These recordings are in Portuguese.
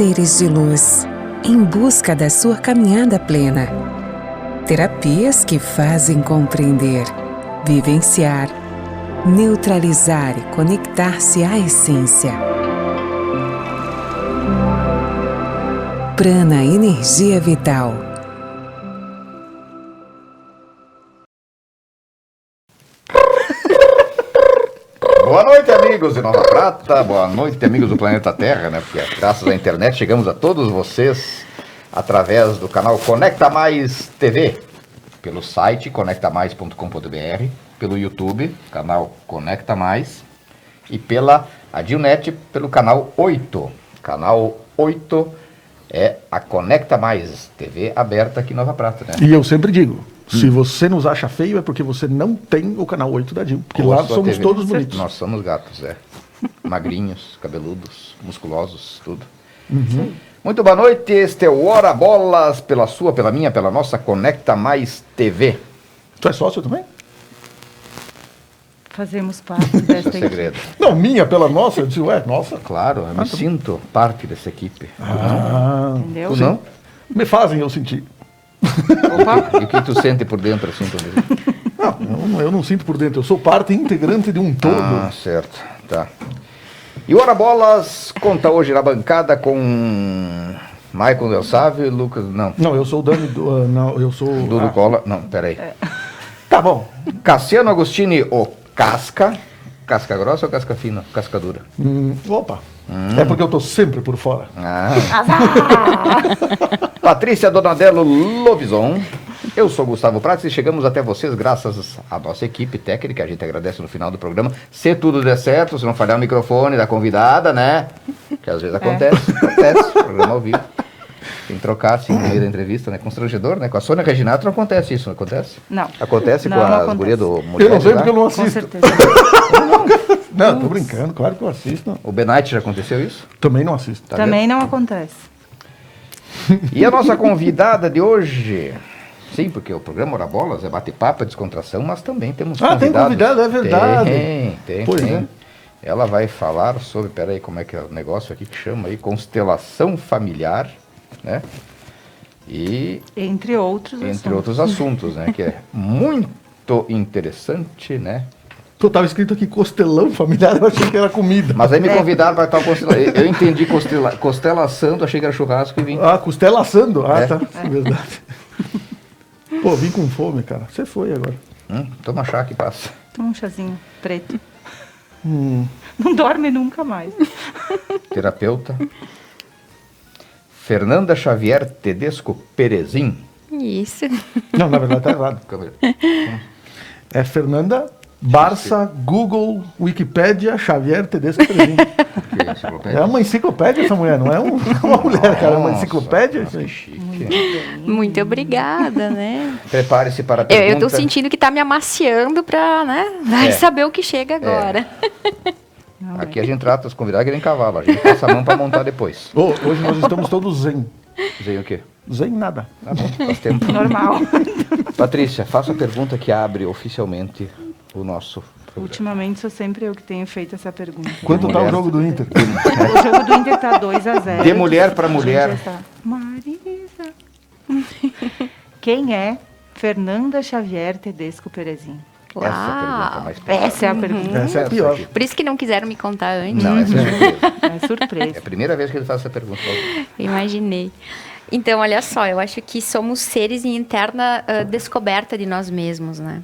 seres de luz, em busca da sua caminhada plena. Terapias que fazem compreender, vivenciar, neutralizar e conectar-se à essência. Prana Energia Vital. Boa noite, amigos de Nova Prata, boa noite, amigos do planeta Terra, né? Porque graças à internet chegamos a todos vocês através do canal Conecta Mais TV, pelo site conectamais.com.br, pelo YouTube, canal Conecta Mais, e pela Adilnet, pelo canal 8. Canal 8 é a Conecta Mais TV aberta aqui em Nova Prata, né? E eu sempre digo, se você nos acha feio é porque você não tem o canal 8 da Dil, porque lá somos TV. todos bonitos. Nós somos gatos, magrinhos, cabeludos, musculosos, tudo. Uhum. Muito boa noite, este é o Hora Bolas, pela sua, pela minha, pela nossa Conecta Mais TV. Tu é sócio também? Fazemos parte dessa equipe. Segredo. Não, minha pela nossa, eu disse, ué, nossa. Claro, eu me sinto parte dessa equipe. Entendeu? Tu não? Me fazem eu sentir. Opa. E o que tu sente por dentro, assim, também? Não, eu não sinto por dentro, eu sou parte integrante de um todo. Ah, certo, tá. E o Hora Bolas conta hoje na bancada com Maicon Del Sávio e Lucas, não. Não, eu sou o Dani, não, eu sou... Dudu Cola, não, peraí. Tá bom. Cassiano Agostini, o Casca. Casca grossa ou casca fina? Casca dura. Opa, é porque eu tô sempre por fora. Patrícia Donadello Lovison. Eu sou Gustavo Prates e chegamos até vocês graças à nossa equipe técnica. A gente agradece no final do programa. Se tudo der certo, se não falhar o microfone da convidada, né? Que às vezes acontece, programa ao vivo. Tem que trocar assim no meio da entrevista, né? Constrangedor, né? Com a Sônia Reginato não acontece isso, não acontece? Não. Acontece Não, com não a acontece. guria do Eu Mulheres não sei lá? porque eu não Com assisto. certeza. Não, tô brincando, claro que eu assisto. O Benite já aconteceu isso? Também não assisto. Tá Também não acontece. E a nossa convidada de hoje... Sim, porque o programa Hora Bolas é bate-papo, é descontração, mas também temos convidados. Tem convidado, é verdade. Tem. Pois é. Ela vai falar sobre, peraí, como é que é o negócio aqui que chama aí, constelação familiar, né? E Entre outros assuntos, né? Que é muito interessante, né? Pô, tava escrito aqui costelão familiar, eu achei que era comida. Mas aí me convidaram para tal constelação. Eu entendi costelação, achei que era churrasco e vim. Ah, costela assando. Ah, É. tá. É verdade. Pô, vim com fome, cara. Você foi agora. Toma chá que passa. Toma um chazinho preto. Não dorme nunca mais. Terapeuta. Fernanda Xavier Tedesco Perezin. Isso. Não, na verdade tá errado. Câmera. É Fernanda Barça, Google, Wikipédia, Xavier Tedesco Perezin. Que enciclopédia? É uma enciclopédia essa mulher, não é uma mulher, cara. É uma Nossa, enciclopédia. que chique. Muito obrigada, né? Prepare-se para a Eu pergunta. tô sentindo que tá me amaciando pra, né? Vai É. saber o que chega agora. Aqui a gente trata os convidados que nem cavalo. A gente passa a mão para montar depois. Ô, hoje nós estamos todos zen. Dizer o quê? Zen nada. Tá bom, faz tempo. Normal. Patrícia, faça a pergunta que abre oficialmente o nosso programa. Ultimamente sou sempre eu que tenho feito essa pergunta. Quanto tá o mulher. jogo do Inter? O jogo do Inter tá 2-0. De mulher para mulher. Marisa. Quem é Fernanda Xavier Tedesco Perezin? Essa pergunta é mais Essa é a pergunta. Essa é a pior. aqui. Por isso que não quiseram me contar antes. Não, essa é surpresa. É É surpresa. a primeira vez que ele faz essa pergunta. Imaginei. Então, olha só, eu acho que somos seres em interna descoberta de nós mesmos, né?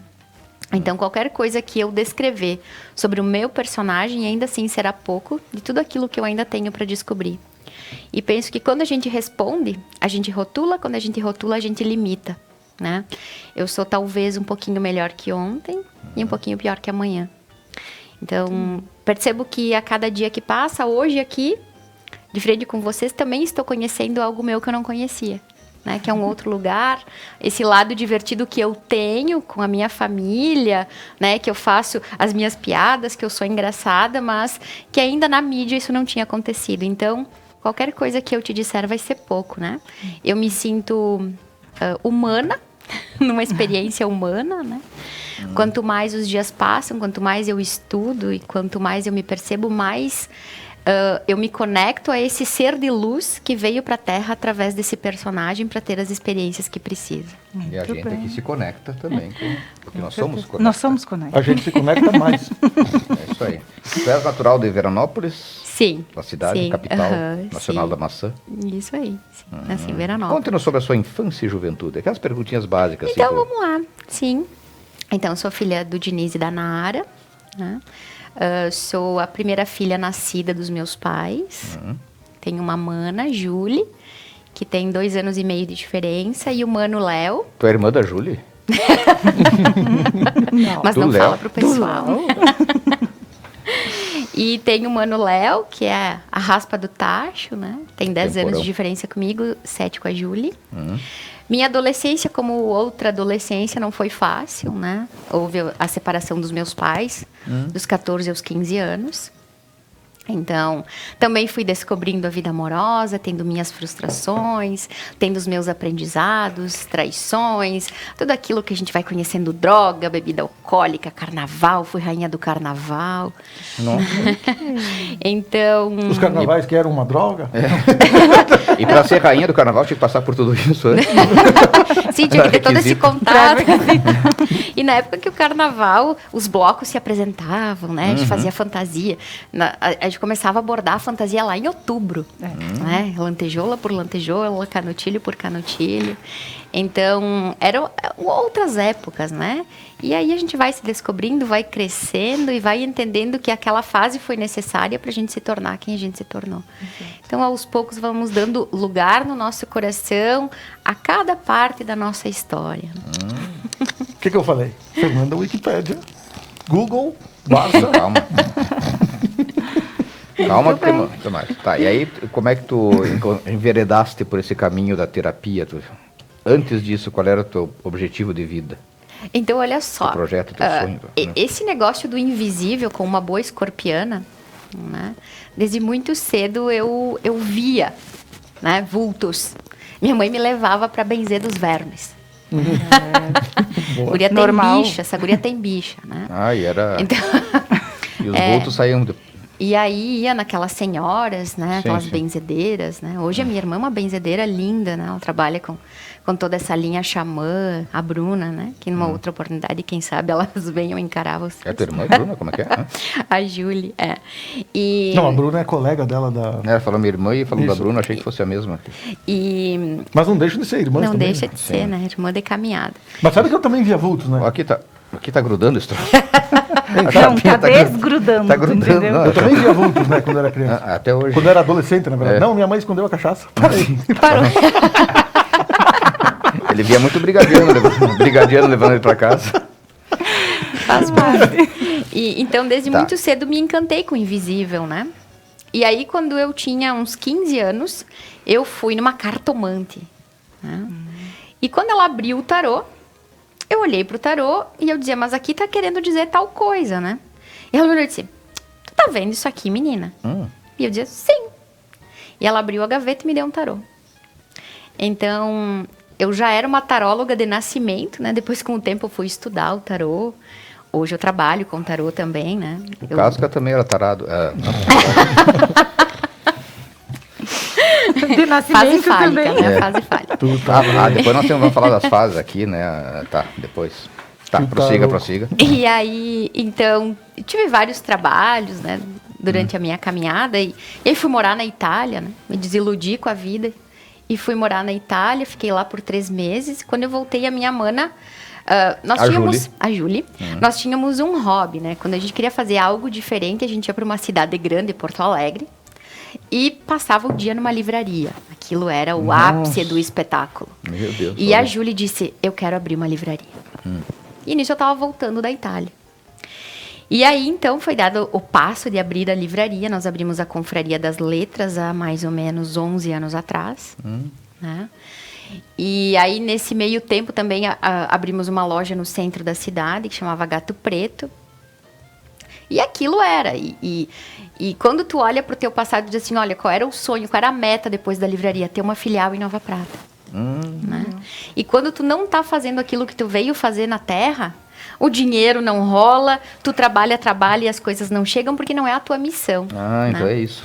Então, qualquer coisa que eu descrever sobre o meu personagem, ainda assim será pouco de tudo aquilo que eu ainda tenho para descobrir. E penso que quando a gente responde, a gente rotula, quando a gente rotula, a gente limita, né? Eu sou talvez um pouquinho melhor que ontem e um pouquinho pior que amanhã. Então, percebo que a cada dia que passa, hoje aqui, de frente com vocês, também estou conhecendo algo meu que eu não conhecia. Né, que é um outro lugar, esse lado divertido que eu tenho com a minha família, né, que eu faço as minhas piadas, que eu sou engraçada, mas que ainda na mídia isso não tinha acontecido. Então, qualquer coisa que eu te disser vai ser pouco, né? Eu me sinto humana, numa experiência humana, né? Quanto mais os dias passam, quanto mais eu estudo e quanto mais eu me percebo, mais eu me conecto a esse ser de luz que veio para a Terra através desse personagem para ter as experiências que precisa. E a Muito gente bem. aqui se conecta também, porque nós somos Nós conectados. somos A conectados. gente se conecta mais. É isso aí. Tu és natural de Veranópolis, Sim. da cidade, sim, capital nacional sim. da maçã. Isso aí. Sim. Nasci em Veranópolis. Conte-nos sobre a sua infância e juventude. Aquelas perguntinhas básicas. Então, assim, vamos lá. Sim. Então, sou filha do Diniz e da Nara, né? Sou a primeira filha nascida dos meus pais. Tenho uma mana, Julie, que tem 2 anos e meio de diferença, e o mano Léo, Tu é irmã da Júlia? mas Do não Léo. fala pro pessoal. E tem o mano Léo, que é a raspa do tacho, né? Tem 10 Temporão. anos de diferença comigo, 7 com a Julie. Minha adolescência, como outra adolescência, não foi fácil, né? Houve a separação dos meus pais, dos 14 aos 15 anos. Então, também fui descobrindo a vida amorosa, tendo minhas frustrações, tendo os meus aprendizados, traições, tudo aquilo que a gente vai conhecendo, droga, bebida alcoólica, carnaval, fui rainha do carnaval. Nossa. Então, Os carnavais que eram uma droga. E pra ser rainha do carnaval, tinha que passar por tudo isso antes. sim, tinha que ter todo esse Requisito. contato. E na época que o carnaval, os blocos se apresentavam, né? A gente fazia fantasia. A gente começava a abordar a fantasia lá em outubro, né? Lantejoula por lantejoula, canutilho por canutilho. Então, eram outras épocas, né? E aí a gente vai se descobrindo, vai crescendo e vai entendendo que aquela fase foi necessária para a gente se tornar quem a gente se tornou. Então, aos poucos, vamos dando lugar no nosso coração a cada parte da nossa história. O que eu falei? Fernanda Wikipédia. Google, Barça. Calma. Calma, que mais? Tá, e aí, como é que tu enveredaste por esse caminho da terapia? Antes disso, qual era o teu objetivo de vida? Então, olha só. O projeto, teu sonho, né? Esse negócio do invisível com uma boa escorpiana, né? Desde muito cedo eu via, né, vultos. Minha mãe me levava para benzer dos vermes. Guria tem Normal. bicha, essa guria tem bicha, né? Ah, e era... Então, E os vultos saíam... e aí ia naquelas senhoras, né? Sim, Aquelas sim. benzedeiras, né? Hoje a minha irmã é uma benzedeira linda, né? Ela trabalha com toda essa linha xamã, a Bruna, né? Que numa outra oportunidade, quem sabe, elas venham encarar vocês. É tua irmã, Bruna? Como é que é? A Julie, é. E, Não, a Bruna é colega dela da... Ela falou minha irmã e falou da Isso. Bruna, achei que fosse a mesma. e Mas não deixa de ser irmã não também. deixa né? de ser, né? Irmã de caminhada. Mas sabe que eu também via vultos, né? Ó, aqui tá grudando isso. Não, tá desgrudando, Tá grudando, entendeu? não. Eu também via vultos, né, quando era criança. Até hoje. Quando eu era adolescente, na verdade. É. Não, minha mãe escondeu a cachaça. Parei. Parou. Ele via muito brigadiano levando ele pra casa. Faz parte. E, então, desde Tá. muito cedo, me encantei com o invisível, né? E aí, quando eu tinha uns 15 anos, eu fui numa cartomante. Né? E quando ela abriu o tarô, eu olhei pro tarô e eu dizia, mas aqui tá querendo dizer tal coisa, né? E ela me olhou e disse, tu tá vendo isso aqui, menina? E eu dizia, sim. E ela abriu a gaveta e me deu um tarô. Então, eu já era uma taróloga de nascimento, né? Depois, com o tempo, eu fui estudar o tarô. Hoje eu trabalho com tarô também, né? O Casca também era tarado. De nascimento Fase fálica, também. né? Fase fálica. Depois nós vamos falar das fases aqui, né? Tá, depois. Tá, Tu prossiga, tarô. prossiga. E aí, então, eu tive vários trabalhos, né? Durante a minha caminhada. E aí fui morar na Itália, né? Me desiludi com a vida. E fui morar na Itália, fiquei lá por 3 meses. Quando eu voltei, a minha mana... nós A tínhamos... Julie. A Julie. Nós tínhamos um hobby, né? Quando a gente queria fazer algo diferente, a gente ia para uma cidade grande, Porto Alegre. E passava o dia numa livraria. Aquilo era o ápice do espetáculo. Meu Deus. E a olha. Julie disse, eu quero abrir uma livraria. E nisso eu estava voltando da Itália. E aí, então, foi dado o passo de abrir a livraria. Nós abrimos a Confraria das Letras há mais ou menos 11 anos atrás. Né? E aí, nesse meio tempo, também abrimos uma loja no centro da cidade, que chamava Gato Preto. E aquilo era. E quando tu olha pro teu passado e diz assim, olha, qual era o sonho, qual era a meta depois da livraria? Ter uma filial em Nova Prata. Né? E quando tu não tá fazendo aquilo que tu veio fazer na Terra, o dinheiro não rola, tu trabalha e as coisas não chegam porque não é a tua missão. Ah, então né? é isso.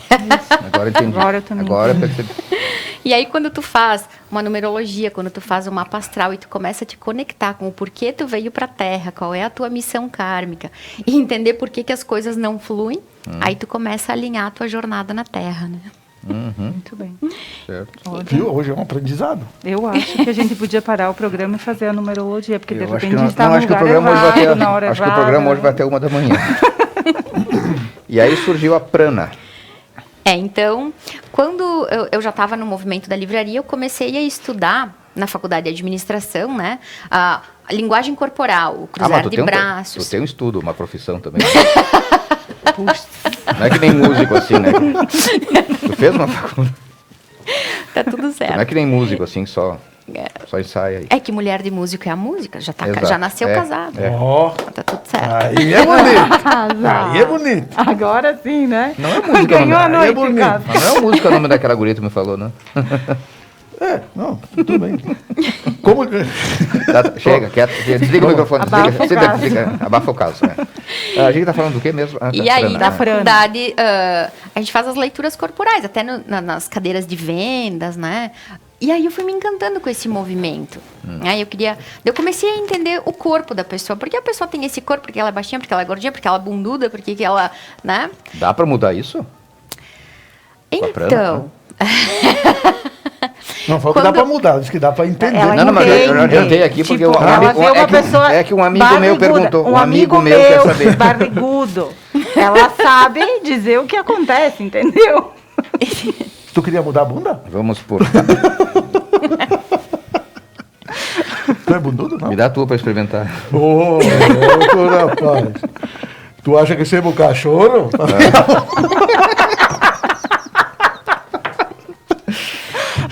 Agora entendi. Agora eu também Agora eu entendi. percebi. E aí, quando tu faz uma numerologia, quando tu faz um mapa astral e tu começa a te conectar com o porquê tu veio pra Terra, qual é a tua missão kármica, e entender por que as coisas não fluem, aí tu começa a alinhar a tua jornada na Terra, né? Muito bem. Certo. Viu? Hoje é um aprendizado. Eu acho que a gente podia parar o programa e fazer a numerologia, porque de Eu acho repente que a não, gente tá não, no acho que o lugar programa hoje vai errado, ter, na hora acho que o errada. programa hoje vai até 1h. E aí surgiu a prana. Então, quando eu já estava no movimento da livraria, eu comecei a estudar na faculdade de administração, né? A linguagem corporal, o Mas cruzar tu de tem braços. tu tem um estudo, uma profissão também. Não é que nem músico assim, né? Tu fez uma faculdade. Tá tudo Não é certo. que nem músico assim, só ensaia aí. É que mulher de músico é a música, já Exato. nasceu É, casada. é. Ó, Tá tudo certo. aí é bonito. Aí é bonito. Agora sim, né? Não é música, Ganhou a não, aí é noite, bonito. cara. Mas não é música o nome daquela guria que tu me falou, não? Não, tudo bem. Como... Tá, chega, quieto, desliga o microfone, Abafa o caso. abafa o caso. A gente tá falando do quê mesmo? Ah, E da aí, prana, na né? faculdade, a gente faz as leituras corporais, até nas cadeiras de vendas, né? E aí eu fui me encantando com esse movimento. Aí eu comecei a entender o corpo da pessoa. Por que a pessoa tem esse corpo? Porque ela é baixinha, porque ela é gordinha, porque ela é bunduda, porque que ela, né? Dá pra mudar isso? Com a prana, Então, Não, falou que dá Quando- pra mudar, diz que dá pra entender. Ela Não, mas eu entende. adiantei aqui porque Tipo, ela vê uma pessoa é que um amigo meu barriguda, perguntou. um Um amigo meu quer saber. barrigudo. Ela sabe dizer o que acontece, entendeu? Tu queria mudar a bunda? Vamos por. Tu é bundudo, não? Me dá a tua pra experimentar. Ô, rapaz. Tu acha que sebo cachorro?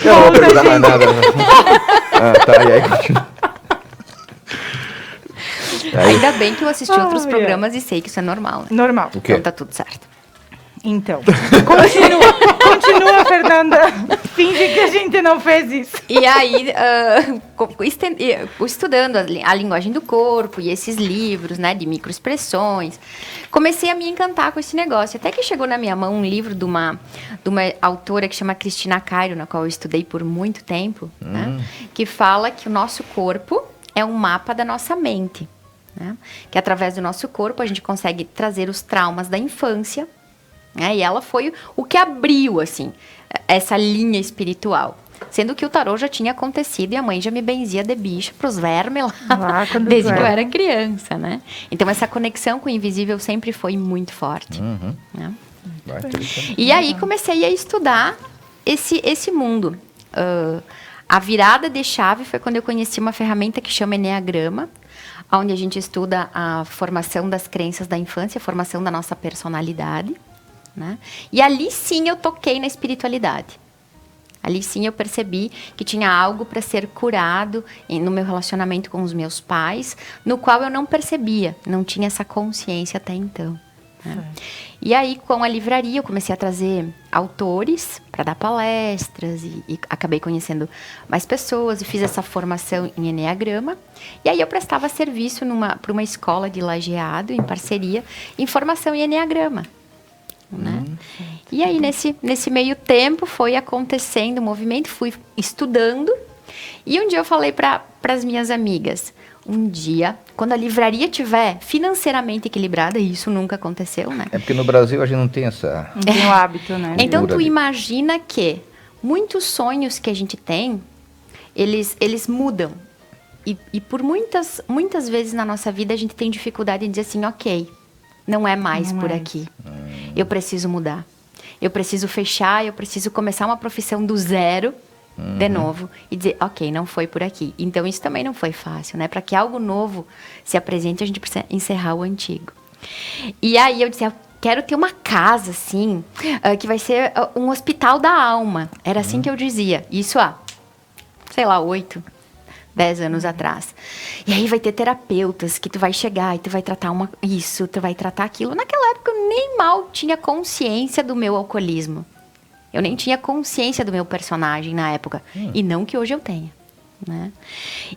Eu não vou perguntar mais nada. Tá, e aí continua. Aí, ainda bem que eu assisti outros Ai, programas e sei que isso é normal, né? Normal. o quê? Então tá tudo certo. Então, continua, Fernanda. Finge que a gente não fez isso. E aí, estudando a linguagem do corpo e esses livros, né, de microexpressões, comecei a me encantar com esse negócio. Até que chegou na minha mão um livro de uma autora que chama Cristina Cairo, na qual eu estudei por muito tempo, né, que fala que o nosso corpo é um mapa da nossa mente, né, que através do nosso corpo a gente consegue trazer os traumas da infância, né, e ela foi o que abriu, assim, essa linha espiritual. Sendo que o tarô já tinha acontecido e a mãe já me benzia de bicho pros vermes Lá quando desde que eu era. era criança, né? Então, essa conexão com o invisível sempre foi muito forte. Né? vai, interessante. E aí, comecei a estudar esse mundo. A virada de chave foi quando eu conheci uma ferramenta que chama Eneagrama, onde a gente estuda a formação das crenças da infância, a formação da nossa personalidade. Né? E ali sim eu toquei na espiritualidade. Ali sim eu percebi que tinha algo para ser curado no meu relacionamento com os meus pais, no qual eu não percebia, não tinha essa consciência até então. Né? E aí, com a livraria, eu comecei a trazer autores para dar palestras e acabei conhecendo mais pessoas e fiz essa formação em Eneagrama. E aí eu prestava serviço para uma escola de Lajeado, em parceria, em formação em Eneagrama. Né? E aí, nesse meio tempo, foi acontecendo o movimento, fui estudando. E um dia eu falei para as minhas amigas, um dia, quando a livraria estiver financeiramente equilibrada, e isso nunca aconteceu, né? É porque no Brasil a gente não tem essa. Não tem o hábito, né? Então, Figura tu ali. imagina que muitos sonhos que a gente tem, eles mudam. E por muitas vezes na nossa vida, a gente tem dificuldade em dizer assim, ok, não é mais Não por é. aqui. Eu preciso mudar. Eu preciso fechar, eu preciso começar uma profissão do zero, de novo, e dizer, ok, não foi por aqui. Então, isso também não foi fácil, né? Para que algo novo se apresente, a gente precisa encerrar o antigo. E aí, eu disse, eu quero ter uma casa, assim, que vai ser um hospital da alma. Era assim que eu dizia. Isso há, sei lá, 8, 10 anos atrás. E aí vai ter terapeutas que tu vai chegar e tu vai tratar isso, tu vai tratar aquilo. Naquela época eu nem mal tinha consciência do meu alcoolismo. Eu nem tinha consciência do meu personagem na época. E não que hoje eu tenha. né?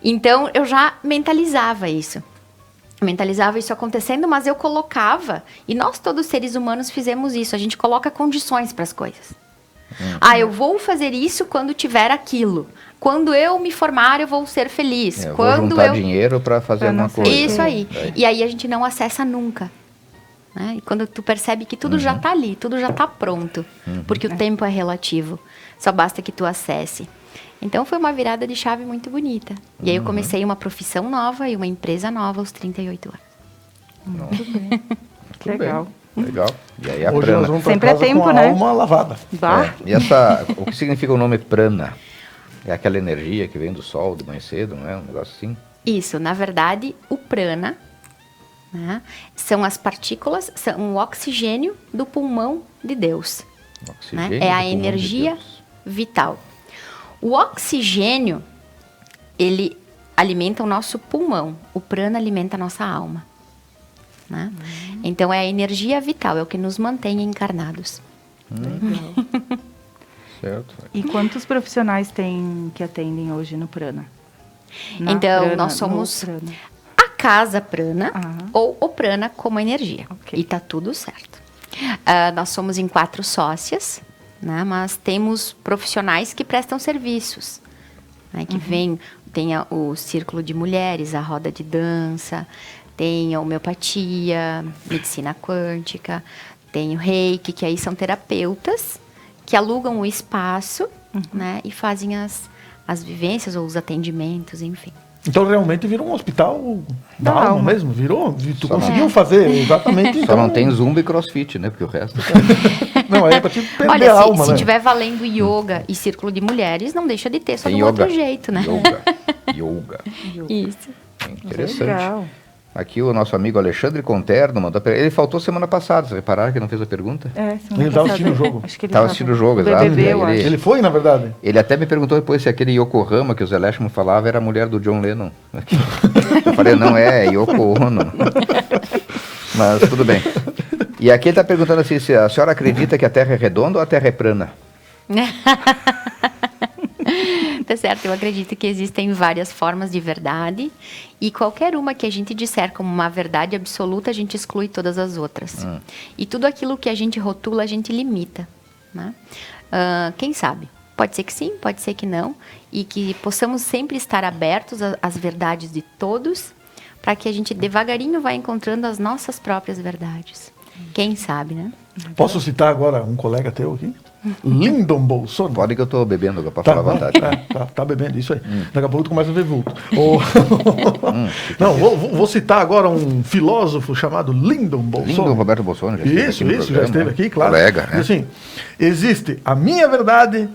Então, eu já mentalizava isso acontecendo, mas eu colocava, e nós todos seres humanos fizemos isso, a gente coloca condições para as coisas. Eu vou fazer isso quando tiver aquilo. Quando eu me formar, eu vou ser feliz. Eu quando vou juntar dinheiro para fazer alguma coisa. Isso aí. E aí a gente não acessa nunca. Né? E quando tu percebe que tudo já está ali, tudo já está pronto. Porque o tempo é relativo. Só basta que tu acesse. Então foi uma virada de chave muito bonita. E aí eu comecei uma profissão nova e uma empresa nova aos 38 anos. Muito bem. Que legal. Legal. E aí a Hoje prana. nós vamos pra Sempre é casa tempo, com a né? alma lavada. Bah. E o que significa o nome prana? É aquela energia que vem do sol de manhã cedo, não é? Um negócio assim? Isso, na verdade, o prana, né, são as partículas, são o oxigênio do pulmão de Deus. Né? É a energia vital. O oxigênio, ele alimenta o nosso pulmão. O prana alimenta a nossa alma. Né? Então, é a energia vital, é o que nos mantém encarnados. Certo. E quantos profissionais tem que atendem hoje no Prana? Então, nós somos a Casa Prana ou o Prana como energia. Ok. E tá tudo certo. Nós somos em 4 sócias, né? Mas temos profissionais que prestam serviços. Né? Que tem o Círculo de Mulheres, a Roda de Dança, tem a homeopatia, medicina quântica, tem o reiki, que aí são terapeutas que alugam o espaço, né, e fazem as vivências ou os atendimentos, enfim. Então realmente virou um hospital da alma mesmo, virou? Tu Só conseguiu fazer exatamente. Só Então, não tem zumba e crossfit, né? Porque o resto... Não, é pra te perder Olha, a alma, se né? tiver valendo yoga e círculo de mulheres, não deixa de ter, só Tem de um outro yoga. jeito, né? Yoga. Isso. Interessante. Legal. Aqui o nosso amigo Alexandre Conterno mandou... Ele faltou semana passada, vocês repararam que não fez a pergunta? É, Ele tava assistindo o jogo. Acho que ele Tava assistindo o jogo, o exato. BBB, eu Ele- acho. Ele foi, na verdade? Ele até me perguntou depois se aquele Yokohama que o Zé Leschman falava era a mulher do John Lennon. Eu falei, não é Yoko Ono. Mas tudo bem. E aqui ele está perguntando assim, se a senhora acredita que a Terra é redonda ou a Terra é plana? Tá certo, eu acredito que existem várias formas de verdade e qualquer uma que a gente disser como uma verdade absoluta, a gente exclui todas as outras. E tudo aquilo que a gente rotula, a gente limita. Né? Quem sabe? Pode ser que sim, pode ser que não. E que possamos sempre estar abertos às verdades de todos, para que a gente devagarinho vá encontrando as nossas próprias verdades. Quem sabe, né? Posso citar agora um colega teu aqui? Lyndon Bolsonaro. Pode que eu estou bebendo agora para falar a bom. vontade. Tá bebendo, isso aí. Daqui a pouco tu começa a ver vulto. Não, vou citar agora um filósofo chamado Lyndon Bolsonaro. Lindo Roberto Bolsonaro. Já esteve Isso, aqui no já programa, esteve né? aqui, claro. Colega, né? E assim, existe a minha verdade.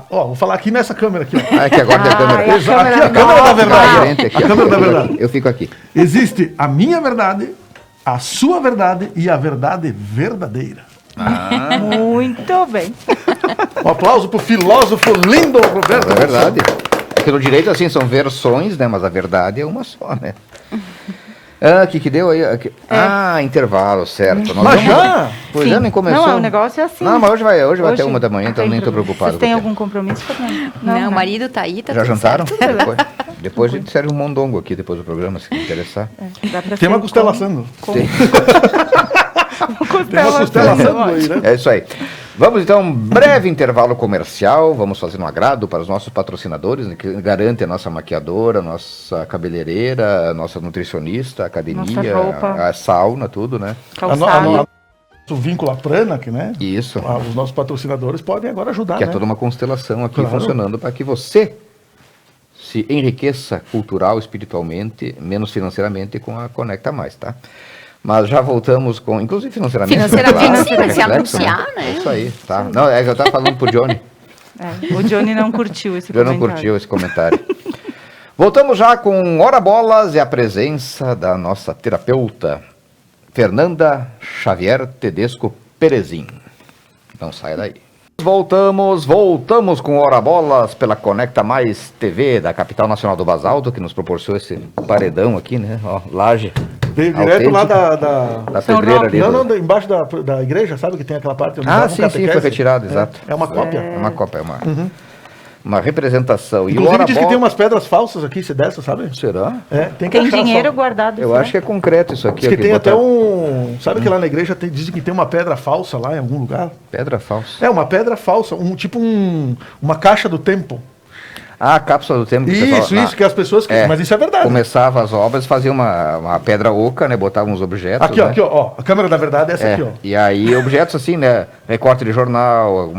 Vou falar aqui nessa câmera aqui, ó. Ah, que agora tem a câmera. Ai, a Exato, aqui a câmera câmera da nova. verdade. ó. Diferente aqui, A ó. câmera da Eu fico verdade. aqui, eu fico aqui. Existe a minha verdade, a sua verdade e a verdade verdadeira. Muito bem. Um aplauso pro filósofo Lyndon Roberto. É verdade. É que no direito, assim, são versões, né? Mas a verdade é uma só, né? Que deu aí? Intervalo, certo. Nós Mas vamos- já? Pois Sim. é, nem começou. Não, o negócio é assim. Não, mas hoje vai até 1 da manhã, então tem nem tô problema. preocupado. Vocês têm com o algum compromisso, Fernando? Não, né? o marido tá aí, tá Já tudo jantaram? certo. Depois a gente serve um mondongo aqui depois do programa, se interessar. Dá pra Tem uma ser costela com- assando. com- Tem. Tem uma costela assando aí, né? É isso aí. Vamos então, um breve intervalo comercial. Vamos fazer um agrado para os nossos patrocinadores, né, que garante a nossa maquiadora, nossa cabeleireira, nossa nutricionista, academia, Nossa roupa. a sauna, tudo, né? Calçado. O vínculo à Prana, que, né? Isso. Os nossos patrocinadores podem agora ajudar, Que é né? toda uma constelação aqui Claro. funcionando para que você se enriqueça cultural, espiritualmente, menos financeiramente com a Conecta Mais, tá? Mas já voltamos com, inclusive financeiramente. Financeiramente, claro, sim, vai se reflexo, anunciar, né? É isso aí, tá? Não, é que eu tava falando pro Johnny. O Johnny não curtiu esse Eu não comentário. curtiu esse comentário. Voltamos já com Hora Bolas e a presença da nossa terapeuta, Fernanda Xavier Tedesco Perezin. Não saia daí. Voltamos com Hora Bolas pela Conecta Mais TV da capital nacional do basalto, que nos proporcionou esse paredão aqui, né? Ó, laje. Veio direto lá da São pedreira ali. Não, do- não, embaixo da igreja, sabe que tem aquela parte onde Ah, dava um sim, catequese? foi retirado, exato. É uma cópia. É uma cópia, é uma. uma representação. E o Inclusive diz que tem Orabola... umas pedras falsas aqui, se dessa, sabe? Será? É, tem que Tem achar dinheiro só. guardado. Eu só. acho que é concreto isso aqui. Diz que aqui, tem até botar Sabe que lá na igreja dizem que tem uma pedra falsa lá em algum lugar? pedra falsa. É, uma pedra falsa, uma caixa do tempo. Ah, a cápsula do tempo. que o Isso, pessoal- que as pessoas... Mas isso é verdade. Começava as obras, fazia uma pedra oca, né? Botavam uns objetos. Aqui, ó, né? aqui, ó. A câmera da verdade é essa aqui, ó. E aí objetos assim, né? Recorte de jornal,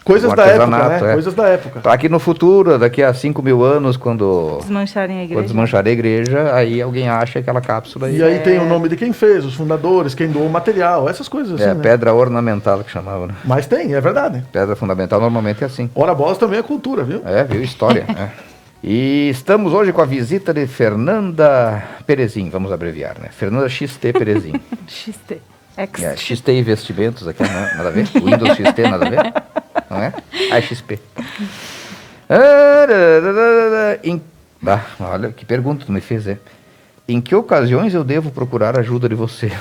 Coisas algum da época, artesanato, né? Coisas da época. Para que no futuro, daqui a 5.000 anos, quando Desmancharem a igreja. desmanchar a igreja, aí alguém acha aquela cápsula E aí tem o nome de quem fez, os fundadores, quem doou o material, essas coisas assim, né? pedra ornamental que chamava, né? Mas tem, é verdade. Pedra fundamental normalmente é assim. Ora bolas também é cultura, viu? Viu? História. E estamos hoje com a visita de Fernanda Perezin, vamos abreviar, né? Fernanda XT Perezin. XT. X. XT Investimentos aqui, não é? Nada a ver? Windows XT, nada a ver? Não é? Ah, é XP. Olha, que pergunta tu me fez, é? Em que ocasiões eu devo procurar a ajuda de vocês?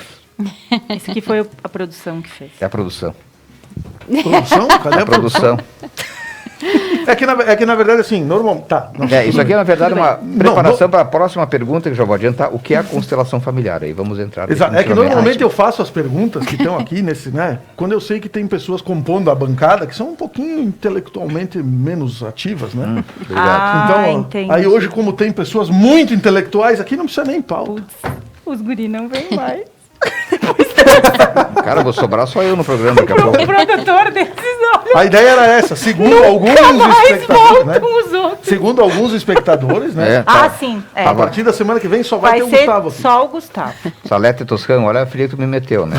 Isso aqui foi a produção que fez. É a produção. Produção? Cadê É a produção. É que na verdade, assim, normal. Tá. Não, Isso aqui é, na verdade, Tudo uma bem. preparação para a próxima pergunta, que eu já vou adiantar. O que é a constelação familiar? Aí vamos entrar. Exato. É que definitivamente. normalmente eu faço as perguntas que estão aqui nesse, né? Quando eu sei que tem pessoas compondo a bancada que são um pouquinho intelectualmente menos ativas, né? Obrigado. Então, ó, entendi. aí hoje, como tem pessoas muito intelectuais, aqui não precisa nem pauta. Os guri não vêm mais. Cara, vou sobrar só eu no programa daqui a pouco. O produtor desses olhos A ideia era essa, segundo alguns mais espectadores, né? voltam os outros. Segundo alguns espectadores, né? Ah, sim. É. A partir da semana que vem só vai, Vai ter o ser Gustavo aqui. só o Gustavo. Salete Toscano, olha a filha que tu me meteu, né?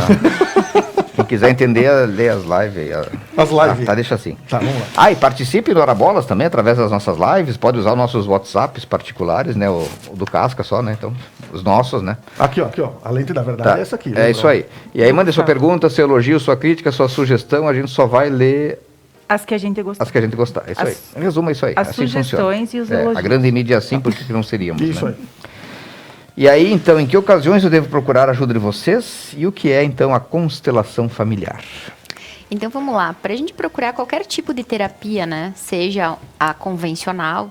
Quem quiser entender, lê as lives aí. As lives. Tá, deixa assim. Tá, vamos lá. E participe do Hora Bolas também, através das nossas lives. Pode usar os nossos WhatsApps particulares, né? O do Casca só, né? Então, os nossos, né? Aqui, ó. A lente da verdade Tá. é essa aqui. É lembra? isso aí. E aí, mande sua pergunta, seu elogio, sua crítica, sua sugestão. A gente só vai ler As que a gente gostou. as que a gente gostar. É isso As- aí. Resuma isso aí. as Assim sugestões funciona. e os elogios. A grande mídia é assim, por que não seríamos? Isso né? aí. E aí, então, em que ocasiões eu devo procurar a ajuda de vocês? E o que é, então, a constelação familiar? Então vamos lá, para a gente procurar qualquer tipo de terapia, né? Seja a convencional,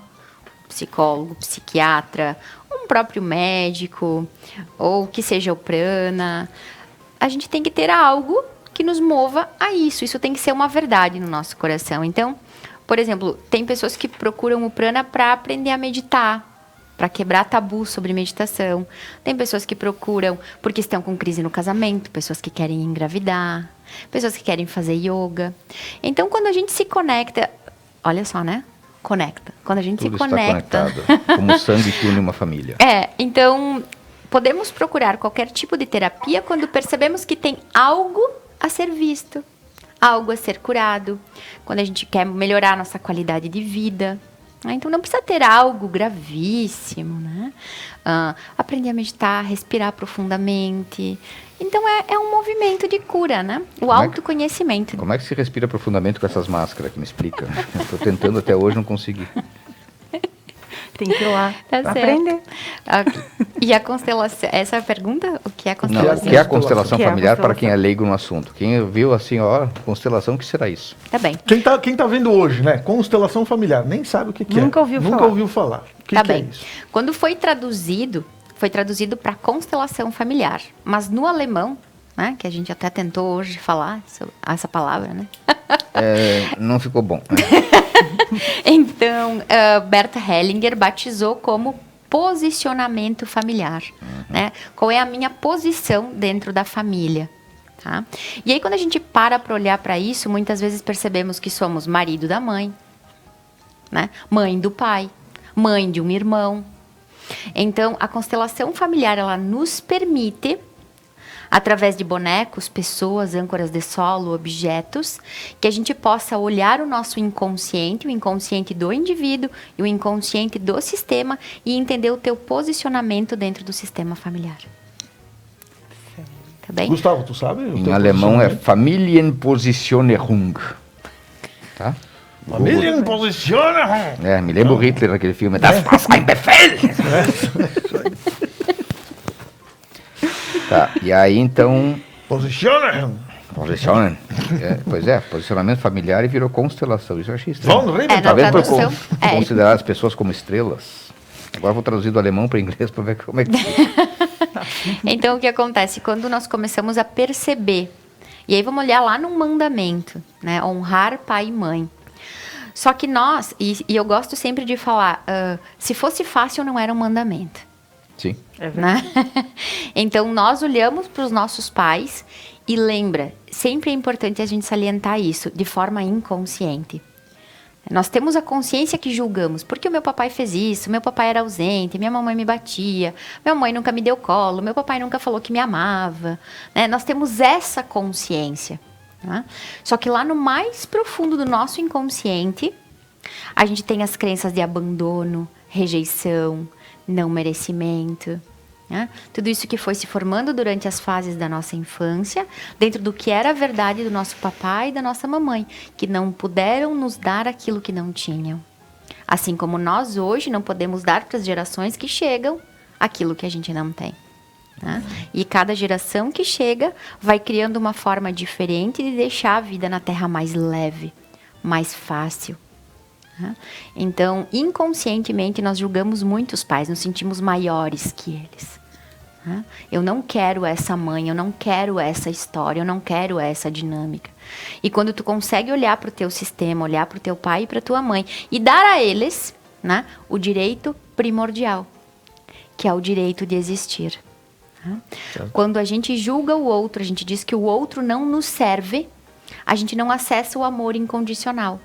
psicólogo, psiquiatra, um próprio médico, ou que seja o prana, a gente tem que ter algo que nos mova a isso. Isso tem que ser uma verdade no nosso coração. Então, por exemplo, tem pessoas que procuram o prana para aprender a meditar, para quebrar tabu sobre meditação. Tem pessoas que procuram porque estão com crise no casamento, pessoas que querem engravidar, pessoas que querem fazer yoga. Então, quando a gente se conecta, olha só, né? Conecta. Quando a gente Tudo se conecta. está conectado, como o sangue que une uma família. Então, podemos procurar qualquer tipo de terapia quando percebemos que tem algo a ser visto, algo a ser curado, quando a gente quer melhorar a nossa qualidade de vida. Então, não precisa ter algo gravíssimo, né? Aprender a meditar, respirar profundamente. Então, é um movimento de cura, né? O autoconhecimento. Como é que se respira profundamente com essas máscaras? Que me explica. Estou tentando até hoje, não consegui. Tem que ir lá Tá certo. aprender. E a constelação, essa é a pergunta? O que é a Não, constelação? o que é a constelação Que é a familiar para constelação? quem é leigo no assunto? Quem viu assim, ó, constelação, o que será isso? Tá bem. Quem tá vendo hoje, né? Constelação familiar, nem sabe o que é. Nunca ouviu Nunca falar. ouviu falar. O que Tá que é bem. isso? Quando foi traduzido para constelação familiar. Mas no alemão, né, que a gente até tentou hoje falar essa palavra, né? Não ficou bom. Né? Então, Bert Hellinger batizou como posicionamento familiar, né? Qual é a minha posição dentro da família, tá? E aí, quando a gente para olhar para isso, muitas vezes percebemos que somos marido da mãe, né? Mãe do pai, mãe de um irmão. Então, a constelação familiar, ela nos permite, através de bonecos, pessoas, âncoras de solo, objetos, que a gente possa olhar o nosso inconsciente, o inconsciente do indivíduo e o inconsciente do sistema e entender o teu posicionamento dentro do sistema familiar. Tá bem? Gustavo, tu sabe? o Em teu alemão é posicionamento? Familienpositionierung. Tá? Familienpositionierung. Me lembro o Hitler naquele filme. Das was ein Befehl! Tá, e aí então, Positionierung. Posicionamento. Pois é, posicionamento familiar e virou constelação. Isso eu achei estranho. Vamos reinventar. Talvez por tradução, considerar as pessoas como estrelas. Agora vou traduzir do alemão para inglês para ver como é que... Então, o que acontece? Quando nós começamos a perceber, e aí vamos olhar lá no mandamento, né? Honrar pai e mãe. Só que nós, e eu gosto sempre de falar, se fosse fácil, não era um mandamento. Sim. Né? Então, nós olhamos para os nossos pais e lembra, sempre é importante a gente salientar isso, de forma inconsciente. Nós temos a consciência que julgamos, porque o meu papai fez isso, meu papai era ausente, minha mamãe me batia, minha mãe nunca me deu colo, meu papai nunca falou que me amava. Né? Nós temos essa consciência. Né? Só que lá no mais profundo do nosso inconsciente, a gente tem as crenças de abandono, rejeição, não merecimento. Né? Tudo isso que foi se formando durante as fases da nossa infância, dentro do que era a verdade do nosso papai e da nossa mamãe, que não puderam nos dar aquilo que não tinham. Assim como nós hoje não podemos dar para as gerações que chegam aquilo que a gente não tem. Né? E cada geração que chega vai criando uma forma diferente de deixar a vida na Terra mais leve, mais fácil. Então, inconscientemente, nós julgamos muito os pais, nos sentimos maiores que eles. Eu não quero essa mãe, eu não quero essa história, eu não quero essa dinâmica. E quando tu consegue olhar para o teu sistema, olhar para o teu pai e para tua mãe e dar a eles, né, o direito primordial, que é o direito de existir. Quando a gente julga o outro, a gente diz que o outro não nos serve, a gente não acessa o amor incondicional.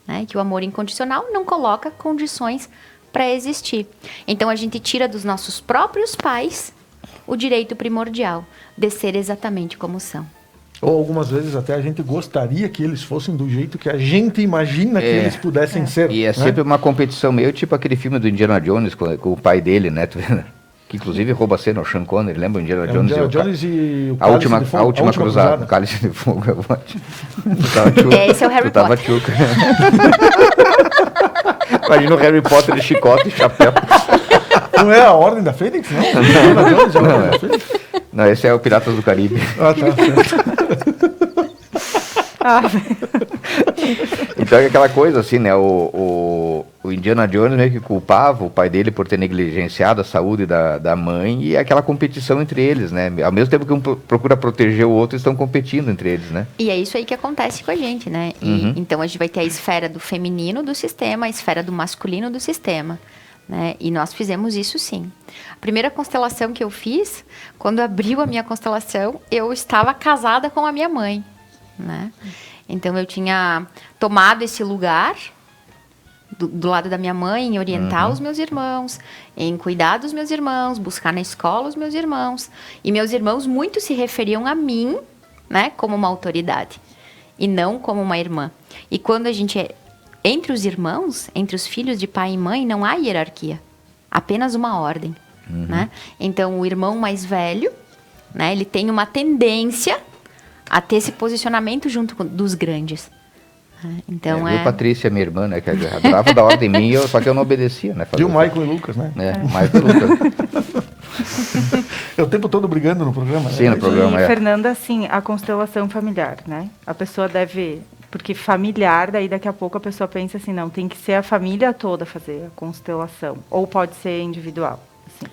Né? Que o amor incondicional não coloca condições para existir. Então, a gente tira dos nossos próprios pais o direito primordial de ser exatamente como são. Ou algumas vezes até a gente gostaria que eles fossem do jeito que a gente imagina que eles pudessem ser. E é né? sempre uma competição meio tipo aquele filme do Indiana Jones com o pai dele, né? Que inclusive rouba a cena, o Sean Connery, lembra o Indiana Jones? Indiana Jones e o a última cruzada, o Cálice de Fogo. Esse é o Harry tu tava Potter. tchuca. Imagina o Harry Potter de chicote e chapéu. Não é a Ordem da Fênix, não? Indiana Jones é a Ordem da Fênix? Não, esse é o Piratas do Caribe. Ah, tá, certo. Então é aquela coisa assim, né? O Indiana Jones meio que culpava o pai dele por ter negligenciado a saúde da mãe e aquela competição entre eles, né? Ao mesmo tempo que um procura proteger o outro, estão competindo entre eles, né? E é isso aí que acontece com a gente, né? E, então a gente vai ter a esfera do feminino do sistema, a esfera do masculino do sistema. Né? E nós fizemos isso sim. A primeira constelação que eu fiz, quando abriu a minha constelação, eu estava casada com a minha mãe. Né? Então eu tinha tomado esse lugar do lado da minha mãe em orientar os meus irmãos, em cuidar dos meus irmãos, buscar na escola os meus irmãos. E meus irmãos muito se referiam a mim, né, como uma autoridade e não como uma irmã. E quando a gente entre os irmãos, entre os filhos de pai e mãe, não há hierarquia, apenas uma ordem. Né? Então o irmão mais velho, né, ele tem uma tendência a ter esse posicionamento junto dos grandes. Então viu, Patrícia, minha irmã, né? Que adorava da ordem minha, só que eu não obedecia, né? Viu, Michael e Lucas, né? Michael e Lucas. É o tempo todo brigando no programa, né? Sim, no programa, E, Fernanda, assim, a constelação familiar, né? A pessoa deve... Porque familiar, daí daqui a pouco a pessoa pensa assim, não, tem que ser a família toda fazer a constelação. Ou pode ser individual, assim.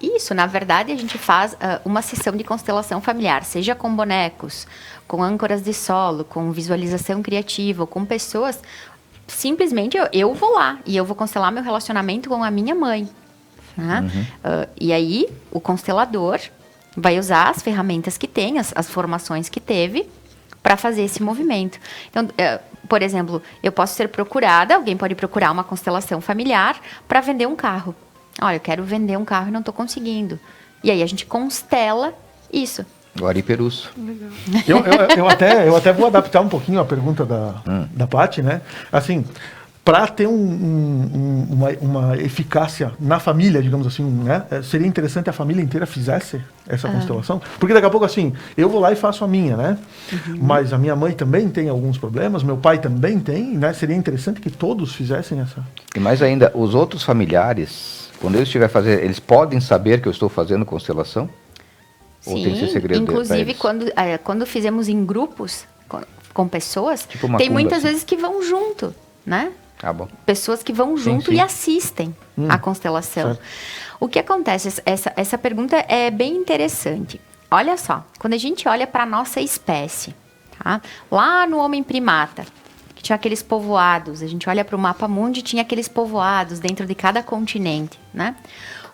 Isso, na verdade, a gente faz uma sessão de constelação familiar, seja com bonecos, com âncoras de solo, com visualização criativa, ou com pessoas. Simplesmente eu vou lá e eu vou constelar meu relacionamento com a minha mãe. Né? E aí, o constelador vai usar as ferramentas que tem, as formações que teve, para fazer esse movimento. Então, por exemplo, eu posso ser procurada, alguém pode procurar uma constelação familiar para vender um carro. Olha, eu quero vender um carro e não estou conseguindo. E aí a gente constela isso. Guari Perusso. Eu até vou adaptar um pouquinho a pergunta da Paty, né? Assim, para ter uma eficácia na família, digamos assim, né? Seria interessante a família inteira fizesse essa constelação. Porque daqui a pouco, assim, eu vou lá e faço a minha, né? Mas a minha mãe também tem alguns problemas, meu pai também tem, né? Seria interessante que todos fizessem essa. E mais ainda, os outros familiares, quando eu estiver fazendo, eles podem saber que eu estou fazendo constelação? Ou tem esse segredo pra inclusive eles? quando fizemos em grupos com pessoas, Tipo uma tem macumba, muitas assim. vezes que vão junto, né? Ah, bom. Pessoas que vão junto sim. e assistem a constelação. certo. O que acontece? Essa pergunta é bem interessante. Olha só, quando a gente olha para a nossa espécie, tá? Lá no homem primata, que tinha aqueles povoados, a gente olha para o mapa mundi, tinha aqueles povoados dentro de cada continente, né?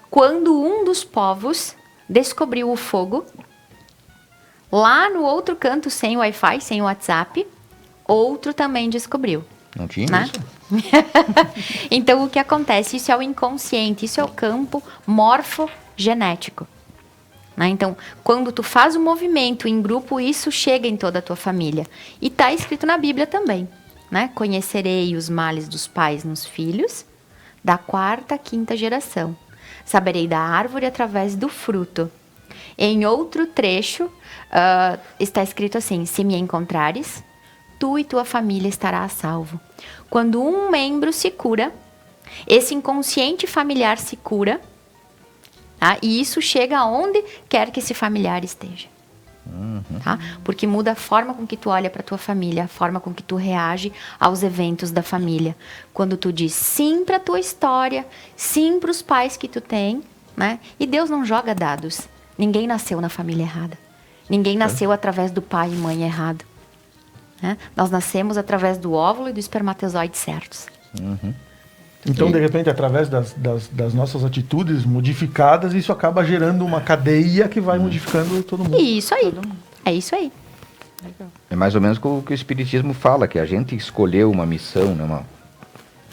Quando um dos povos descobriu o fogo, lá no outro canto, sem Wi-Fi, sem WhatsApp, outro também descobriu. Não tinha Né? isso? Então, o que acontece? Isso é o inconsciente, isso é o campo morfogenético. Né? Então, quando tu faz um movimento em grupo, isso chega em toda a tua família. E está escrito na Bíblia também. Né? Conhecerei os males dos pais nos filhos, da 4ª, 5ª geração. Saberei da árvore através do fruto. Em outro trecho, está escrito assim: se me encontrares, tu e tua família estará a salvo. Quando um membro se cura, esse inconsciente familiar se cura, tá? E isso chega aonde quer que esse familiar esteja. Tá? Porque muda a forma com que tu olha para tua família, a forma com que tu reage aos eventos da família. Quando tu diz sim para tua história, sim para os pais que tu tem, né? E Deus não joga dados. Ninguém nasceu na família errada. Ninguém nasceu através do pai e mãe errado. Né? Nós nascemos através do óvulo e do espermatozoide certos. Então, de repente, através das nossas atitudes modificadas, isso acaba gerando uma cadeia que vai modificando todo mundo. E isso aí. É isso aí. É mais ou menos o que o Espiritismo fala, que a gente escolheu uma missão, né,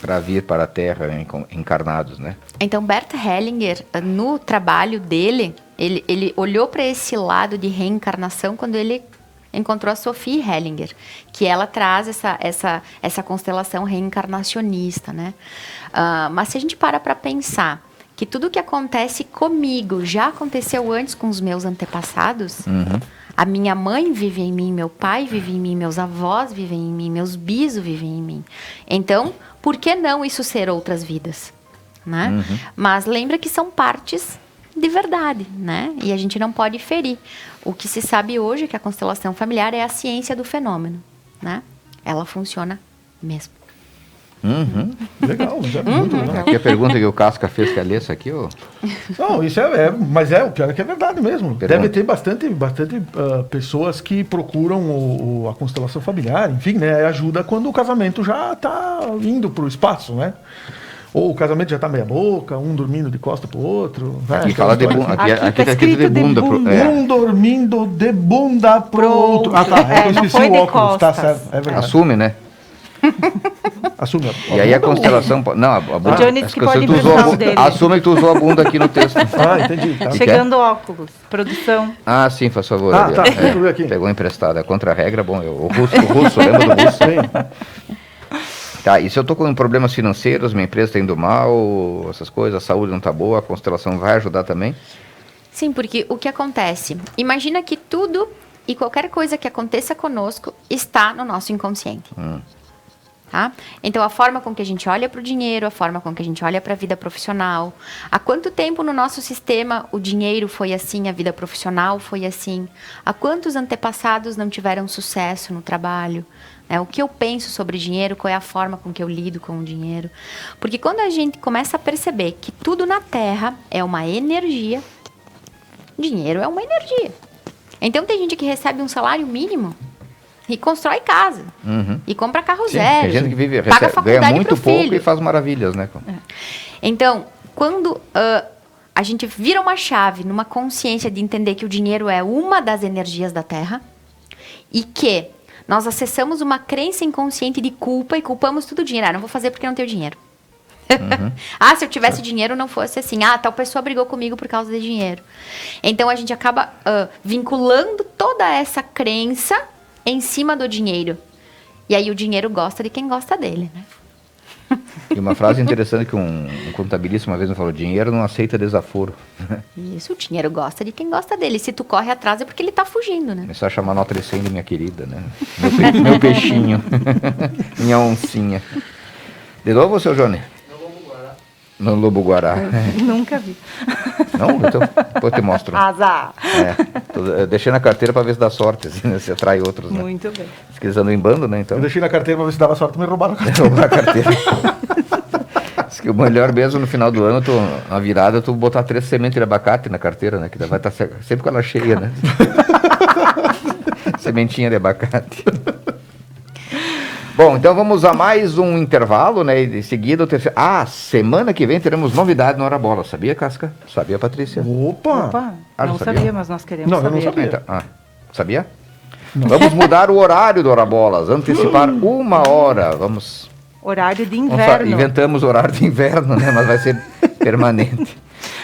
para vir para a Terra encarnados, né? Então, Bert Hellinger, no trabalho dele, ele olhou para esse lado de reencarnação quando ele encontrou a Sophie Hellinger, que ela traz essa constelação reencarnacionista, né? Mas se a gente para pensar que tudo que acontece comigo já aconteceu antes com os meus antepassados, a minha mãe vive em mim, meu pai vive em mim, meus avós vivem em mim, meus bisos vivem em mim. Então, por que não isso ser outras vidas? Né? Mas lembra que são partes de verdade, né? E a gente não pode ferir. O que se sabe hoje é que a constelação familiar é a ciência do fenômeno, né? Ela funciona mesmo. Legal, mas é muito legal. Aqui a pergunta que o Casca fez, que é ler isso aqui, ó. Não, isso mas o pior é que é verdade mesmo. Deve ter bastante pessoas que procuram a constelação familiar, enfim, né? Ajuda quando o casamento já está indo para o espaço, né? Ou o casamento já está meia boca, um dormindo de costa pro outro. Aqui fala de bunda. Aqui tá escrito de bunda. Um dormindo de bunda pro outro. Ah, tá. É que eu não esqueci foi o de óculos, tá costas. certo. É verdade. Assume, né? Assume. E aí a constelação... Não, a bunda... O Johnny disse que pode tu usou emprestar a o dele. Assume que tu usou a bunda aqui no texto. Ah, entendi. Tá. Chegando óculos, produção. Ah, sim, faz favor. Ah, ali, tá. ó. Deixa eu ver aqui. Pegou emprestado. É contra a regra, bom. O russo, lembra do russo? Sim. Tá, e se eu tô com problemas financeiros, minha empresa tá indo mal, essas coisas, a saúde não tá boa, a constelação vai ajudar também? Sim, porque o que acontece? Imagina que tudo e qualquer coisa que aconteça conosco está no nosso inconsciente. Tá? Então, a forma com que a gente olha para o dinheiro, a forma com que a gente olha para a vida profissional, há quanto tempo no nosso sistema o dinheiro foi assim, a vida profissional foi assim, há quantos antepassados não tiveram sucesso no trabalho, né? O que eu penso sobre dinheiro, qual é a forma com que eu lido com o dinheiro. Porque quando a gente começa a perceber que tudo na Terra é uma energia, dinheiro é uma energia. Então, tem gente que recebe um salário mínimo e constrói casa. E compra carro zero. Tem gente que paga faculdade ganha muito pro pouco filho. e faz maravilhas, né? Então, quando a gente vira uma chave numa consciência de entender que o dinheiro é uma das energias da Terra e que nós acessamos uma crença inconsciente de culpa e culpamos tudo o dinheiro. Ah, não vou fazer porque não tenho dinheiro. Se eu tivesse dinheiro não fosse assim. Tal pessoa brigou comigo por causa de dinheiro. Então, a gente acaba vinculando toda essa crença em cima do dinheiro. E aí o dinheiro gosta de quem gosta dele, né? E uma frase interessante que um contabilista uma vez me falou: dinheiro não aceita desaforo. Isso, o dinheiro gosta de quem gosta dele. Se tu corre atrás é porque ele tá fugindo, né? Começou a chamar nota de 100 de minha querida, né? Meu peixinho. Minha oncinha. De novo, seu Johnny? No Lobo-Guará. Nunca vi. Não? Então, depois eu te mostro. Azar. Eu deixei na carteira para ver se dá sorte, assim, né? Se atrai outros, né? Muito bem. Diz que eles andam em bando, né? Então, Eu deixei na carteira pra ver se dava sorte, me roubaram a carteira. roubar a carteira. Diz que o melhor mesmo no final do ano, na virada, tu botar 3 sementes de abacate na carteira, né? Que vai estar sempre com ela cheia, né? Sementinha de abacate. Bom, então vamos a mais um intervalo, né? E em seguida o terceiro. Semana que vem teremos novidade na Hora Bola. Sabia, Casca? Sabia, Patrícia? Opa, não sabia, mas nós queremos Não, eu saber. não sabia. Então, sabia? Vamos mudar o horário do Hora Bolas, antecipar 1 hora. Vamos Horário de inverno. inventamos horário de inverno, né? Mas vai ser permanente.